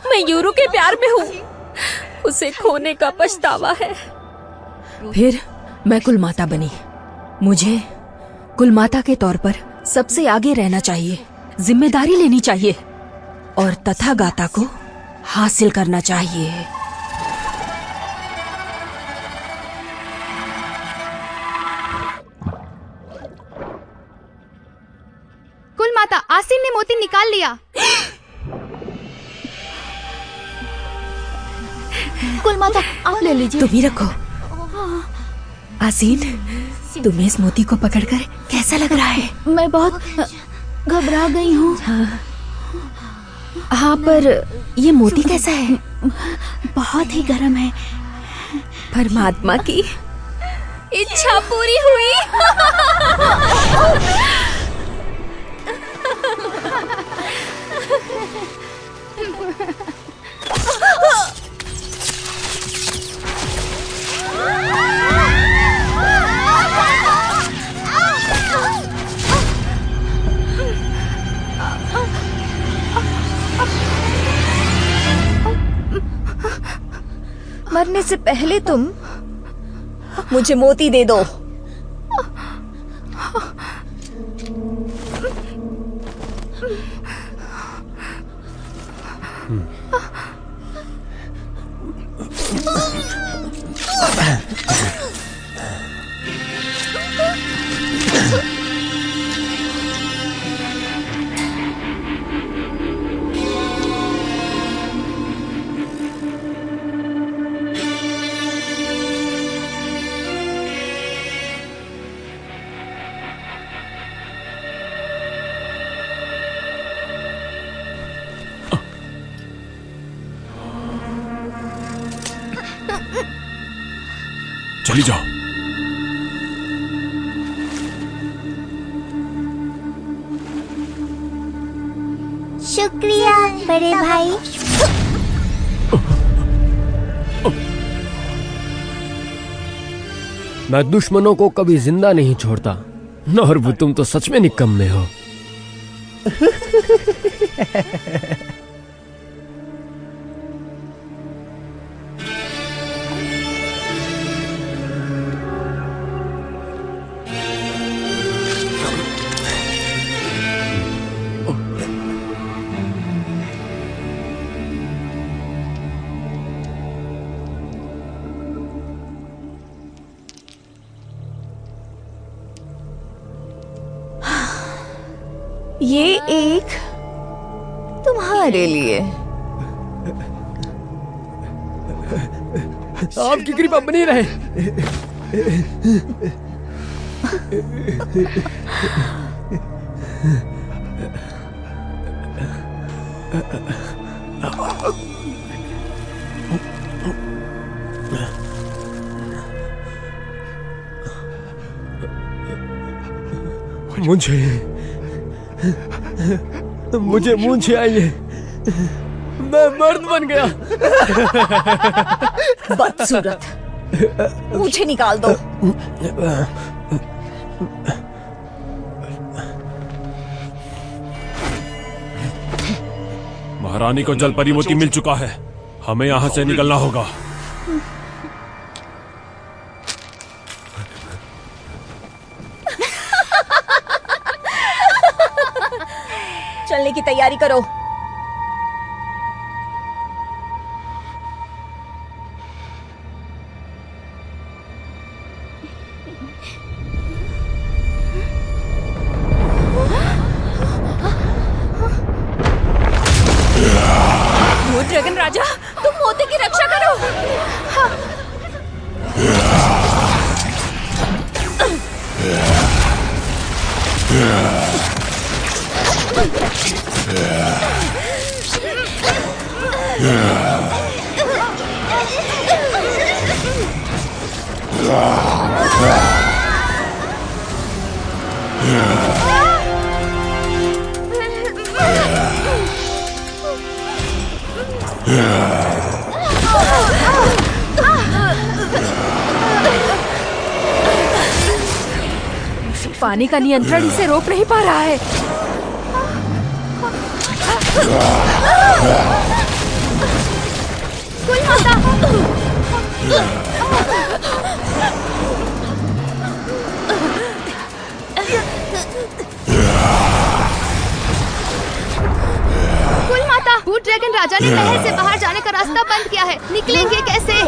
मैं यूरू के प्यार में हूँ, उसे खोने का पछतावा है। फिर मैं कुलमाता बनी। मुझे कुलमाता के तौर पर सबसे आगे रहना चाहिए, जिम्मेदारी लेनी चाहिए और तथागता को हासिल करना चाहिए। कुलमाता, आसीन ने मोती निकाल लिया। कुलमाता, आप ले लीजिए। तुम ही रखो। आसीन, तुम्हें इस मोती को पकड़कर कैसा लग रहा है? मैं बहुत घबरा गई हूँ। हाँ, पर ये मोती कैसा है? बहुत ही गर्म है। परमात्मा की इच्छा पूरी हुई। करने से पहले तुम मुझे मोती दे दो। चली जाओ। शुक्रिया बड़े भाई। मैं दुश्मनों को कभी जिंदा नहीं छोड़ता। नॉर्बू, तुम तो सच में निकम्मे हो। ये एक तुम्हारे लिए। आपकी कृपा बनी रहे। मुझे मुझे आइए। मैं मर्द बन गया। बदसूरत, मुझे निकाल दो। महारानी को जल परी मोती मिल चुका है। हमें यहाँ से निकलना होगा। चलने की तैयारी करो। वो ड्रैगन राजा, तुम मोती की रक्षा करो। पानी का नियंत्रण इसे रोक नहीं पा रहा है। कुल माता! कुल माता! भूत ड्रैगन राजा ने महल से बाहर जाने का रास्ता बंद किया है। निकलेंगे कैसे?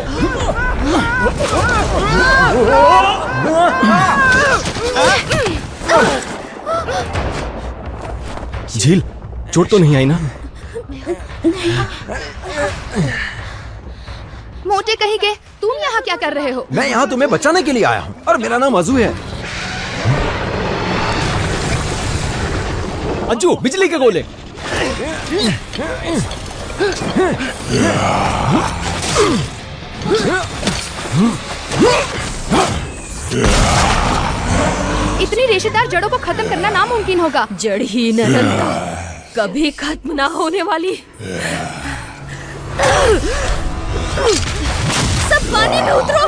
झील, चोट तो नहीं आई ना? मोटे कहीं के, तुम यहाँ क्या कर रहे हो? मैं यहाँ तुम्हें बचाने के लिए आया हूँ और मेरा नाम अजू है। अज्जू, बिजली के गोले। इतनी रेशेदार जड़ों को खत्म करना नामुमकिन होगा। जड़ ही निरंतर, कभी खत्म ना होने वाली। सब पानी में उतरो।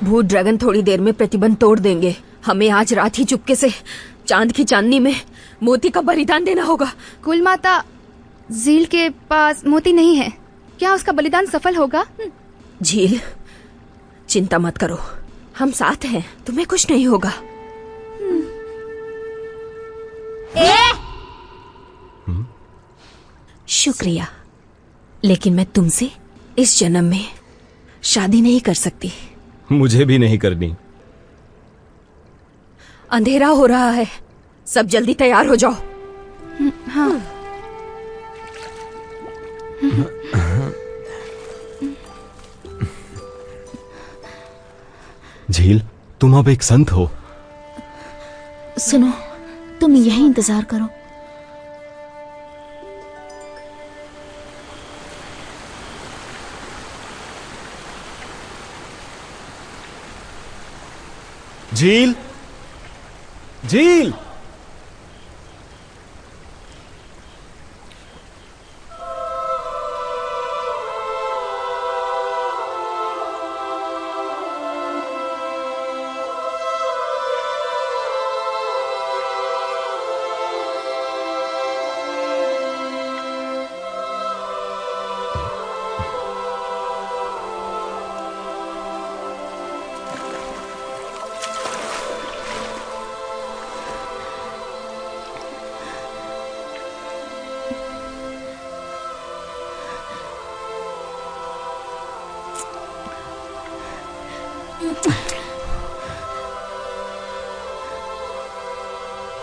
भूत ड्रैगन थोड़ी देर में प्रतिबंध तोड़ देंगे। हमें आज रात ही चुपके से चांद की चांदनी में मोती का बलिदान देना होगा। कुल माता, झील के पास मोती नहीं है, क्या उसका बलिदान सफल होगा? झील, चिंता मत करो, हम साथ हैं, तुम्हें कुछ नहीं होगा। शुक्रिया, लेकिन मैं तुमसे इस जन्म में शादी नहीं कर सकती। मुझे भी नहीं करनी। अंधेरा हो रहा है, सब जल्दी तैयार हो जाओ। हाँ। झील, तुम अब एक संत हो। सुनो, तुम यहीं इंतजार करो। झील, झील।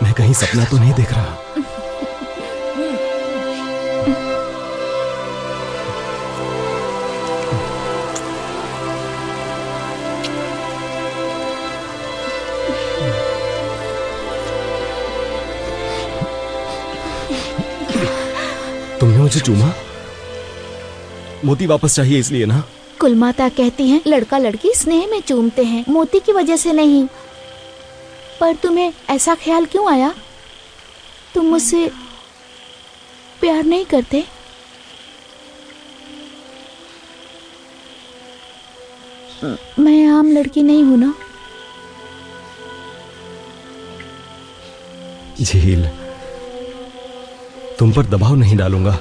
मैं कहीं सपना तो नहीं देख रहा? तुमने मुझे चूमा? मोती वापस चाहिए इसलिए ना? कुलमाता कहती हैं लड़का लड़की स्नेह में चूमते हैं, मोती की वजह से नहीं। पर तुम्हें ऐसा ख्याल क्यों आया? तुम मुझसे प्यार नहीं करते? मैं आम लड़की नहीं हूं ना? झील, तुम पर दबाव नहीं डालूंगा।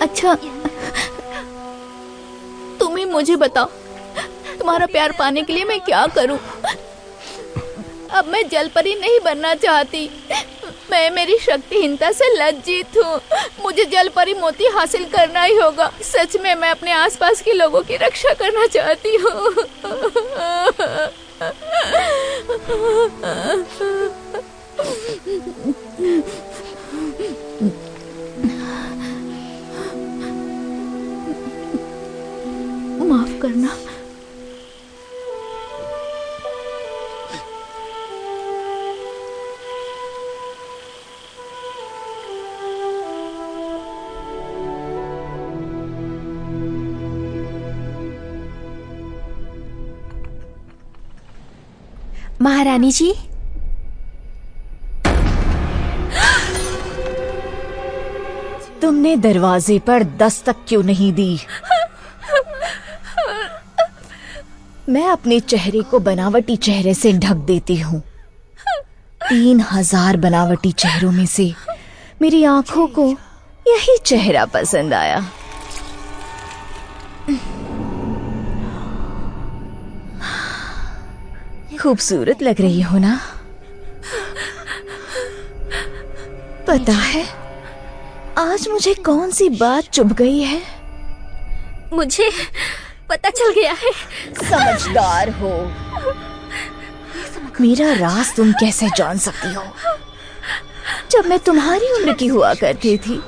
अच्छा, तुम ही मुझे बताओ, तुम्हारा प्यार पाने के लिए मैं क्या करूं? अब मैं जलपरी नहीं बनना चाहती। मैं मेरी शक्तिहीनता से लज्जित हूँ। मुझे जलपरी मोती हासिल करना ही होगा। सच में मैं अपने आसपास के लोगों की रक्षा करना चाहती हूँ। माफ करना। महारानी जी, तुमने दरवाजे पर दस्तक क्यों नहीं दी? मैं अपने चेहरे को बनावटी चेहरे से ढक देती हूँ। 3000 बनावटी चेहरों में से मेरी आंखों को यही चेहरा पसंद आया। खूबसूरत लग रही हो ना? पता है आज मुझे कौन सी बात चुभ गई है? मुझे पता चल गया है। समझदार हो। मेरा राज तुम कैसे जान सकती हो? जब मैं तुम्हारी उम्र की हुआ करती थी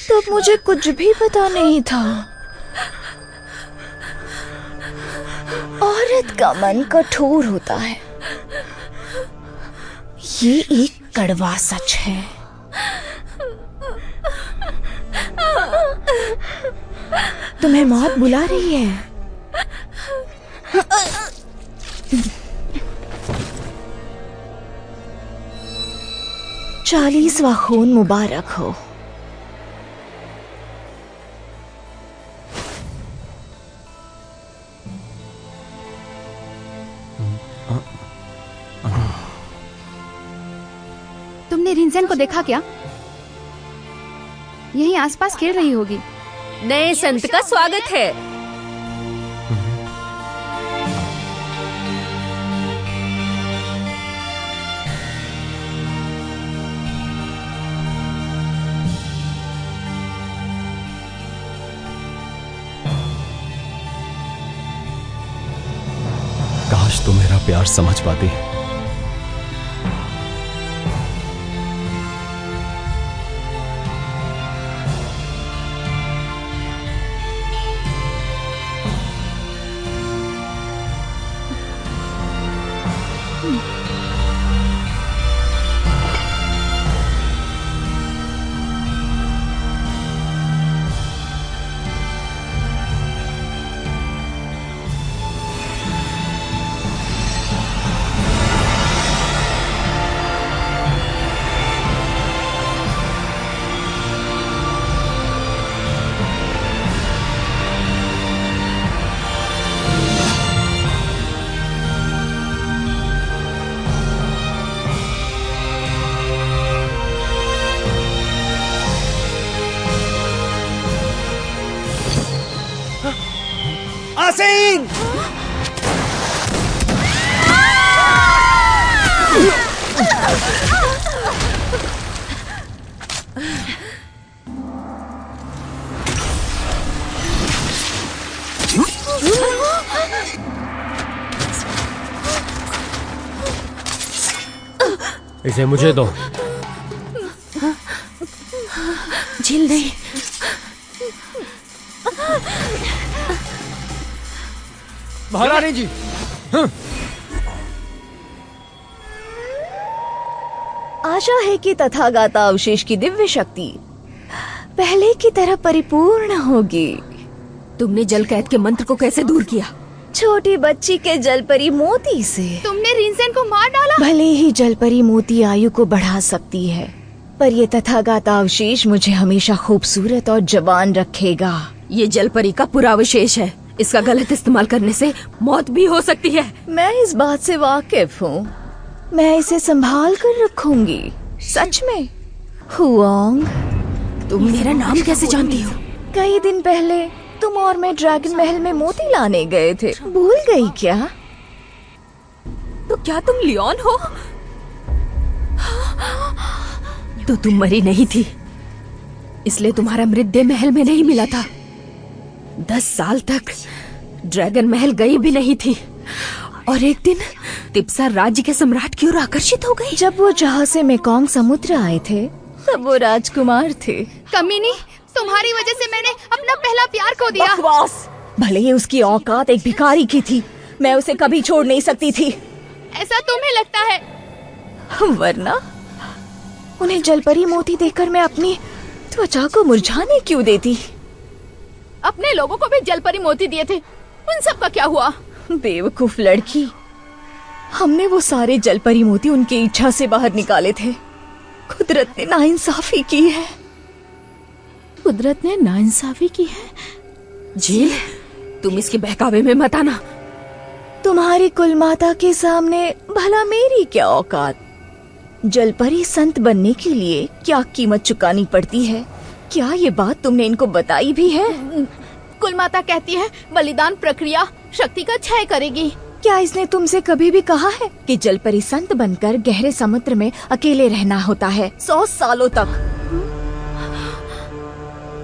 तब मुझे कुछ भी पता नहीं था। औरत का मन कठोर होता है, ये एक कड़वा सच है। तुम्हें मौत बुला रही है। 40वां खून मुबारक हो। तुमने रिंसेन को देखा क्या? यहीं आसपास खेल रही होगी। नए संत का स्वागत है। काश तुम मेरा प्यार समझ पाती। आसीन! इसे मुझे दो। झील नहीं। महारानी जी, आशा है कि तथागता अवशेष की दिव्य शक्ति पहले की तरह परिपूर्ण होगी। तुमने जल कैद के मंत्र को कैसे दूर किया? छोटी बच्ची के जलपरी मोती से। तुमने रिंसेन को मार डाला। भले ही जलपरी मोती आयु को बढ़ा सकती है, पर ये तथागता अवशेष मुझे हमेशा खूबसूरत और जवान रखेगा। ये जलपरी का पूरा अवशेष है। इसका गलत इस्तेमाल करने से मौत भी हो सकती है। मैं इस बात से वाकिफ हूँ। मैं इसे संभाल कर रखूंगी। सच में। हुआंग, तुम मेरा नाम कैसे जानती हो? कई दिन पहले तुम और मैं ड्रैगन महल में मोती लाने गए थे। भूल गई क्या? तो क्या तुम लियोन हो? तो तुम मरी नहीं थी, इसलिए तुम्हारा मृतदेह महल में नहीं मिला था। 10 साल तक ड्रैगन महल गई भी नहीं थी, और एक दिन तिप्सा राज्य के सम्राट की ओर आकर्षित हो गई। जब वो जहाँ से मेकोंग समुद्र आए थे, तब वो राजकुमार थे। कमीनी, तुम्हारी वजह से मैंने अपना पहला प्यार खो दिया। बकवास! भले ही उसकी औकात एक भिखारी की थी, मैं उसे कभी छोड़ नहीं सकती थी। ऐसा तुम्हें लगता है? वरना उन्हें जलपरी मोती देखकर मैं अपनी त्वचा को मुरझाने क्यों देती? अपने लोगों को भी जलपरी मोती दिए थे, उन सब का क्या हुआ? बेवकूफ लड़की, हमने वो सारे जलपरी मोती उनकी इच्छा से बाहर निकाले थे। कुदरत ने नाइंसाफी की है। कुदरत ने नाइंसाफी की है। झील, तुम इसके बहकावे में मत आना। तुम्हारी कुलमाता के सामने भला मेरी क्या औकात? जलपरी संत बनने के लिए क्या कीमत चुकानी पड़ती है? क्या ये बात तुमने इनको बताई भी है? कुलमाता कहती है बलिदान प्रक्रिया शक्ति का क्षय करेगी। क्या इसने तुमसे कभी भी कहा है कि जलपरी संत बनकर गहरे समुद्र में अकेले रहना होता है 100 सालों तक?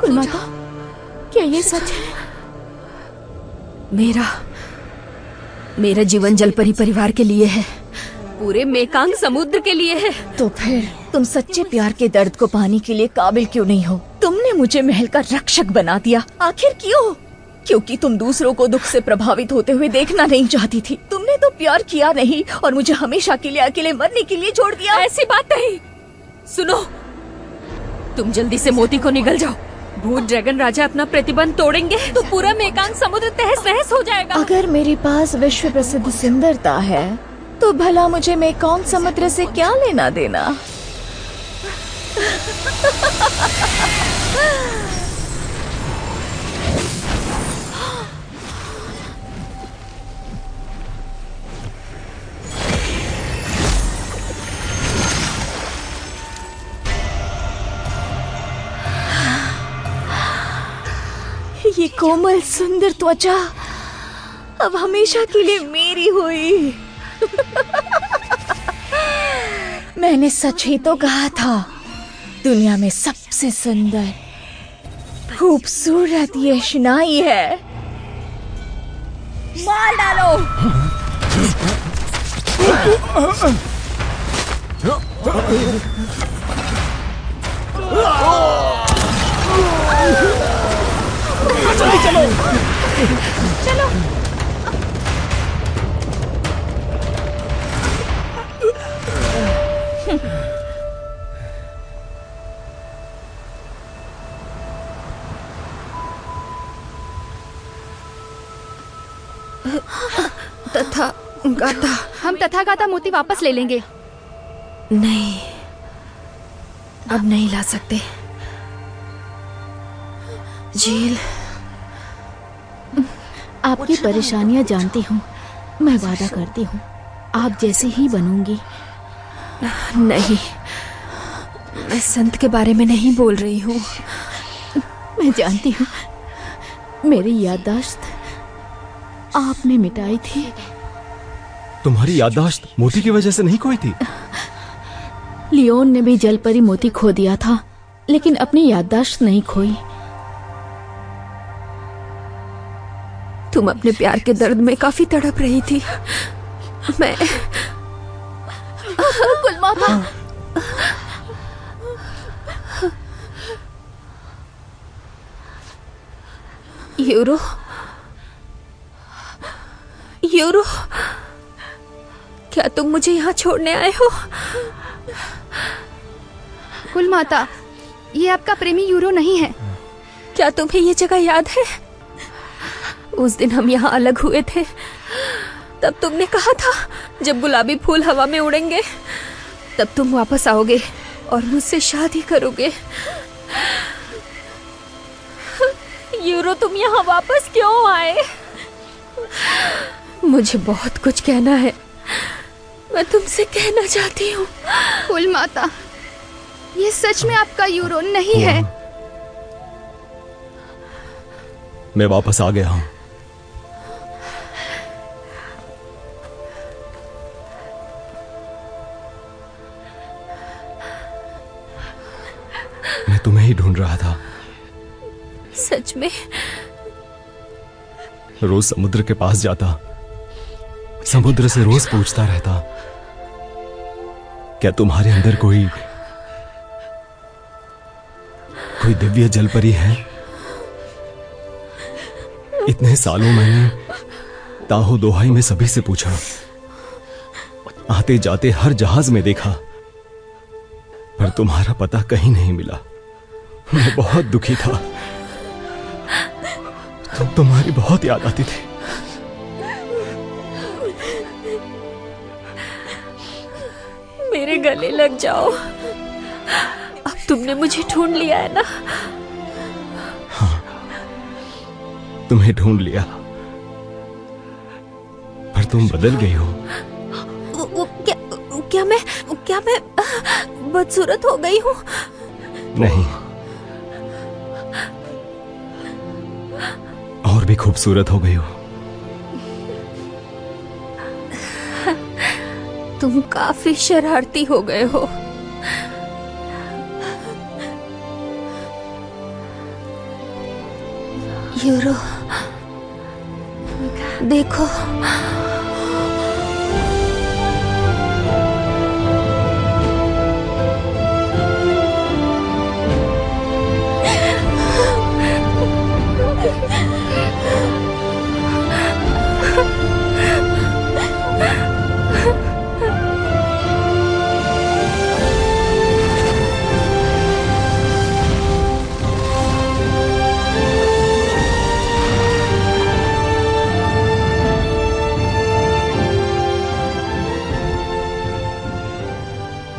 कुलमाता, क्या ये सच है? मेरा जीवन जलपरी परिवार के लिए है, पूरे मेकांग समुद्र के लिए है। तो फिर तुम सच्चे प्यार के दर्द को पाने के लिए काबिल क्यों नहीं हो? तुमने मुझे महल का रक्षक बना दिया, आखिर क्यों? क्योंकि तुम दूसरों को दुख से प्रभावित होते हुए देखना नहीं चाहती थी। तुमने तो प्यार किया नहीं और मुझे हमेशा के लिए अकेले मरने के लिए छोड़ दिया। ऐसी बात नहीं। सुनो, तुम जल्दी से मोती को निगल जाओ। भूत ड्रैगन राजा अपना प्रतिबंध तोड़ेंगे तो पूरा मेकांग समुद्र तहस नहस हो जाएगा। अगर मेरे पास विश्व प्रसिद्ध सुंदरता है तो भला मुझे मेकोंग समुद्र से क्या लेना देना? ये कोमल सुंदर त्वचा अब हमेशा के लिए मेरी हुई। मैंने सच ही तो कहा था, दुनिया में सबसे सुंदर खूबसूरत ये शनाई है। मार डालो। जल्दी चलो। चलो। तथा गाता। हम तथागाता मोती वापस ले लेंगे। नहीं, अब नहीं ला सकते। झील, आपकी परेशानियां जानती हूँ, मैं वादा करती हूँ आप जैसी ही बनूंगी। नहीं, मैं संत के बारे में नहीं बोल रही हूँ। मैं जानती हूँ, मेरी याददाश्त आपने मिटाई थी। तुम्हारी याददाश्त मोती की वजह से नहीं खोई थी। लियोन ने भी जलपरी मोती खो दिया था, लेकिन अपनी याददाश्त नहीं खोई। तुम अपने प्यार के दर्द में काफी तड़प रही थी। मैं गुलमाता, यूरो, यूरो, क्या तुम मुझे यहाँ छोड़ने आए हो? कुलमाता, ये आपका प्रेमी यूरो नहीं है। क्या तुम्हें ये जगह याद है? उस दिन हम यहाँ अलग हुए थे, तब तुमने कहा था जब गुलाबी फूल हवा में उड़ेंगे तब तुम वापस आओगे और मुझसे शादी करोगे। यूरो, तुम यहाँ वापस क्यों आए? मुझे बहुत कुछ कहना है, मैं तुमसे कहना चाहती हूँ। कुलमाता, ये सच में आपका यूरो नहीं है। मैं वापस आ गया हूं। मैं तुम्हें ही ढूंढ रहा था। सच में? रोज समुद्र के पास जाता, समुद्र से रोज पूछता रहता, क्या तुम्हारे अंदर कोई दिव्य जलपरी है? इतने सालों मैंने ताहो दोहाई में सभी से पूछा, आते जाते हर जहाज में देखा, पर तुम्हारा पता कहीं नहीं मिला। मैं बहुत दुखी था। तुम्हारी बहुत याद आती थी। मेरे गले लग जाओ। अब तुमने मुझे ढूंढ लिया है ना? हाँ, तुम्हें ढूंढ लिया, पर तुम बदल गई हो। क्या मैं बदसूरत हो गई हूँ? नहीं, और भी खूबसूरत हो गई हो। तुम काफी शरारती हो गए हो। यूरो, देखो,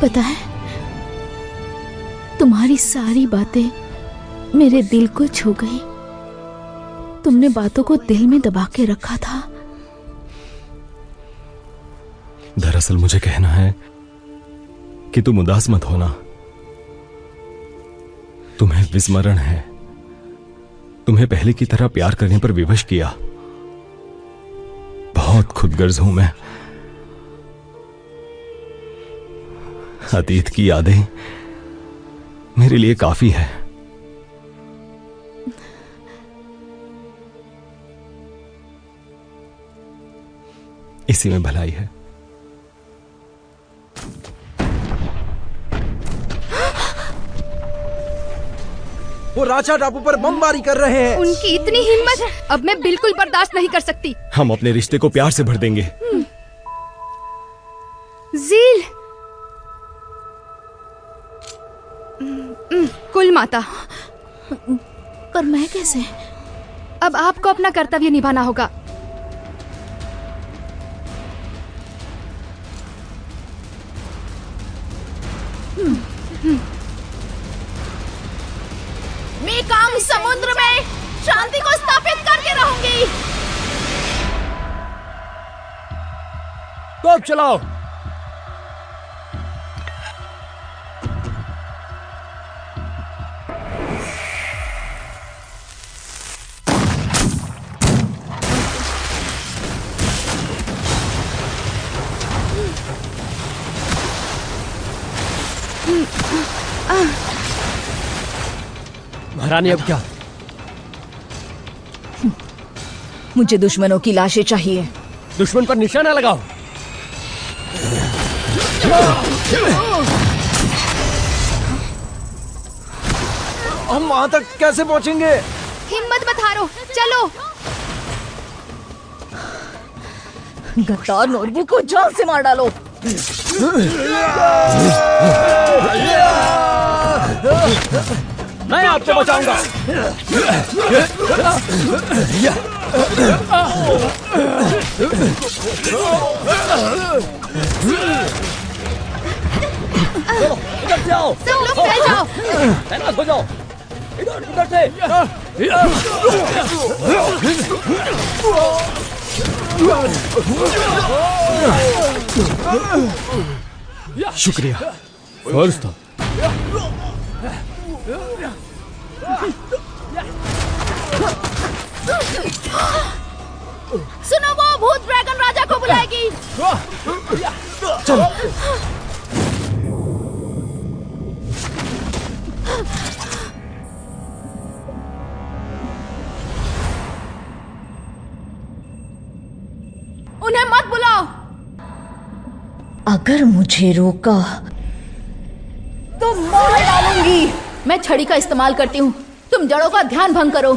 पता है, तुम्हारी सारी बातें मेरे दिल को छू गई। तुमने बातों को दिल में दबा के रखा था। दरअसल मुझे कहना है कि तुम उदास मत होना। तुम्हें विस्मरण है। तुम्हें पहले की तरह प्यार करने पर विवश किया। बहुत खुदगर्ज हूं मैं। अतीत की यादें मेरे लिए काफी है। इसी में भलाई है। वो राजा टापू पर बमबारी कर रहे हैं। उनकी इतनी हिम्मत, अब मैं बिल्कुल बर्दाश्त नहीं कर सकती। हम अपने रिश्ते को प्यार से भर देंगे। जील, कुल माता, पर मैं कैसे? अब आपको अपना कर्तव्य निभाना होगा। मैं कांग समुद्र में शांति को स्थापित करके रहूंगी। तोप चलाओ। महारानी अब क्या? मुझे दुश्मनों की लाशें चाहिए। दुश्मन पर निशाना लगाओ। हम वहां तक कैसे पहुंचेंगे? हिम्मत मत हारो, चलो। गद्दार नोरबू को जान से मार डालो। मैं आपको बचाऊंगा। इधर से आओ। सब लोग फैल जाओ। तैनात हो जाओ। इधर से। शुक्रिया। फर्ज था। सुनो, वो भूत ड्रैगन राजा को बुलाएगी। चलो। उन्हें मत बुलाओ। अगर मुझे रोका तो मार डालूंगी। मैं छड़ी का इस्तेमाल करती हूँ, तुम जड़ों का ध्यान भंग करो।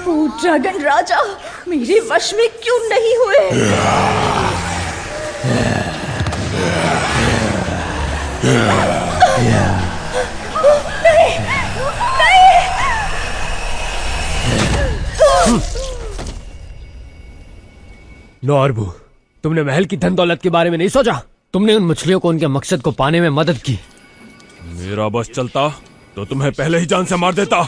भूत ड्रैगन राजा मेरे वश में क्यों नहीं हुए? नॉर्बू, तुमने महल की धन दौलत के बारे में नहीं सोचा? तुमने उन मछलियों को उनके मकसद को पाने में मदद की। मेरा बस चलता तो तुम्हें पहले ही जान से मार देता।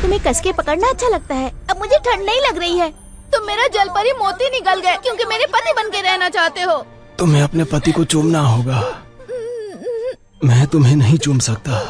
तुम्हें कस के पकड़ना अच्छा लगता है। अब मुझे ठंड नहीं लग रही है। तुम मेरा जलपरी मोती निकल गए क्योंकि मेरे पति बन के रहना चाहते हो। तुम्हें अपने पति को चूमना होगा, मैं तुम्हें नहीं चूम सकता।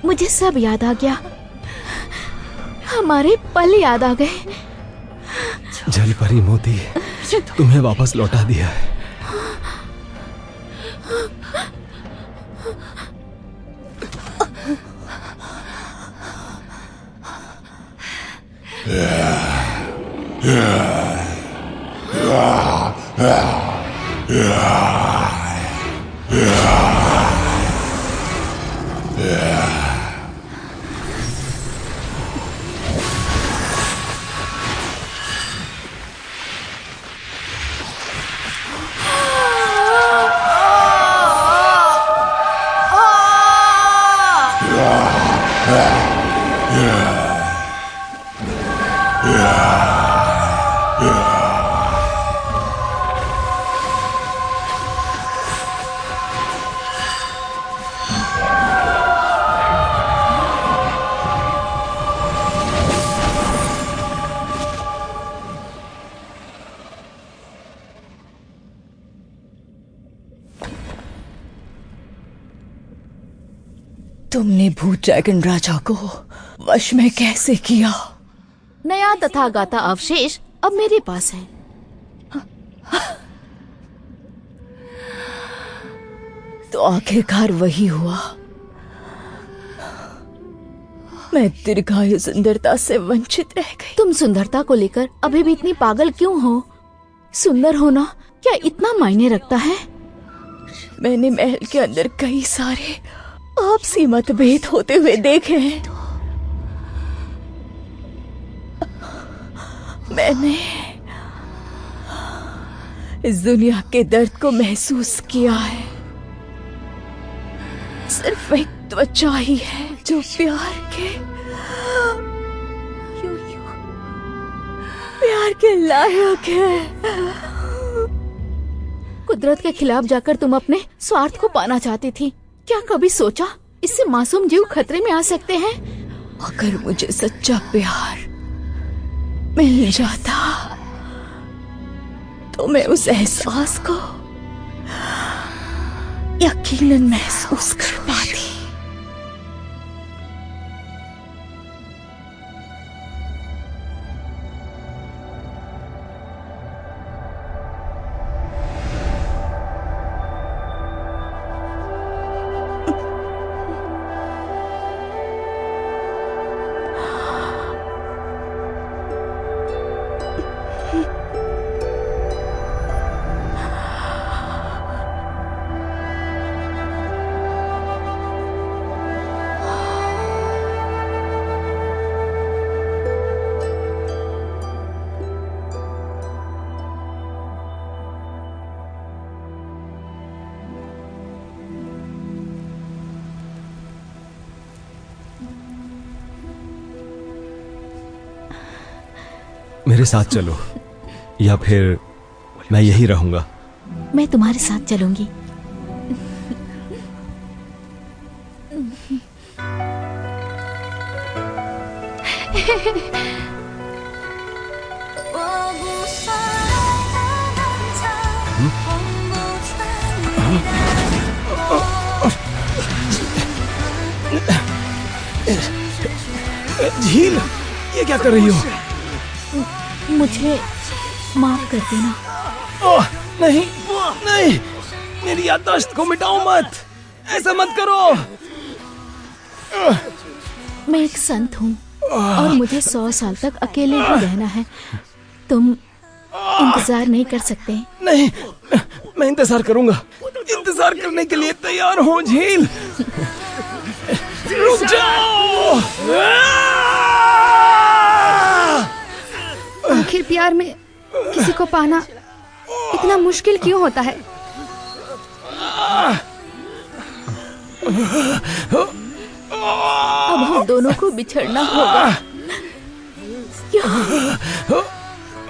मुझे सब याद आ गया, हमारे पल याद आ गए। जलपरी मोती तुम्हें वापस लौटा दिया है। तुमने भूत ड्रैगन राजा को वश में कैसे किया? नया तथागाता अवशेष अब मेरे पास है। तो आखिरकार वही हुआ। मैं दीर्घायु सुंदरता से वंचित रह गई। तुम सुंदरता को लेकर अभी भी इतनी पागल क्यों हो? सुंदर होना क्या इतना मायने रखता है? मैंने महल के अंदर कई सारे आपसी मतभेद होते हुए देखे हैं। मैंने इस दुनिया के दर्द को महसूस किया है। सिर्फ एक त्वचा ही है जो प्यार के प्यार के लायक है। कुदरत के खिलाफ जाकर तुम अपने स्वार्थ को पाना चाहती थी। क्या कभी सोचा इससे मासूम जीव खतरे में आ सकते हैं? अगर मुझे सच्चा प्यार मिल जाता तो मैं उस एहसास को यकीनन महसूस कर पाती। मेरे साथ चलो या फिर मैं यही रहूंगा। मैं तुम्हारे साथ चलूंगी। झील, ये क्या कर रही हो? मुझे माफ कर देना। नहीं नहीं, मेरी याददाश्त को मिटाओ मत, ऐसा मत करो। मैं एक संत हूँ और मुझे 100 साल तक अकेले ही रहना है। तुम इंतजार नहीं कर सकते? नहीं, मैं इंतजार करूंगा। इंतजार करने के लिए तैयार हो झील। रुक जाओ। आखिर प्यार में किसी को पाना इतना मुश्किल क्यों होता है? अब हम दोनों को बिछड़ना होगा।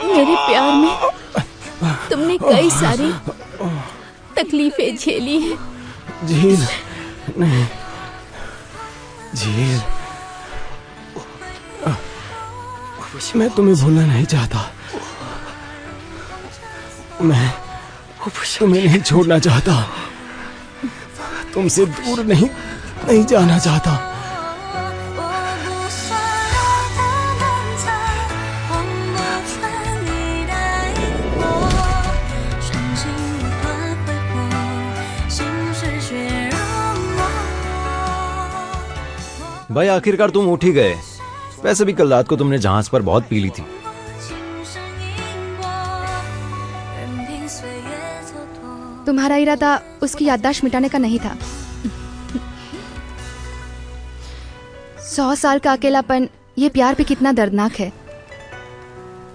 मेरे प्यार में तुमने कई सारी तकलीफें झेली हैं। झील, नहीं झील, मैं तुम्हें भूलना नहीं चाहता। मैं तुम्हें नहीं छोड़ना चाहता, तुमसे दूर नहीं जाना चाहता। भाई आखिरकार तुम उठ ही गए। वैसे भी कल रात को तुमने जहाज पर बहुत पी ली थी। तुम्हारा इरादा उसकी याददाश्त मिटाने का नहीं था। 100 साल का अकेलापन ये प्यार भी कितना दर्दनाक है,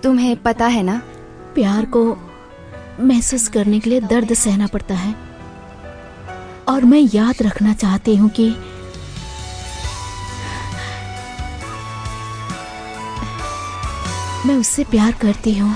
तुम्हें पता है ना? प्यार को महसूस करने के लिए दर्द सहना पड़ता है। और मैं याद रखना चाहती हूँ कि मैं उससे प्यार करती हूँ।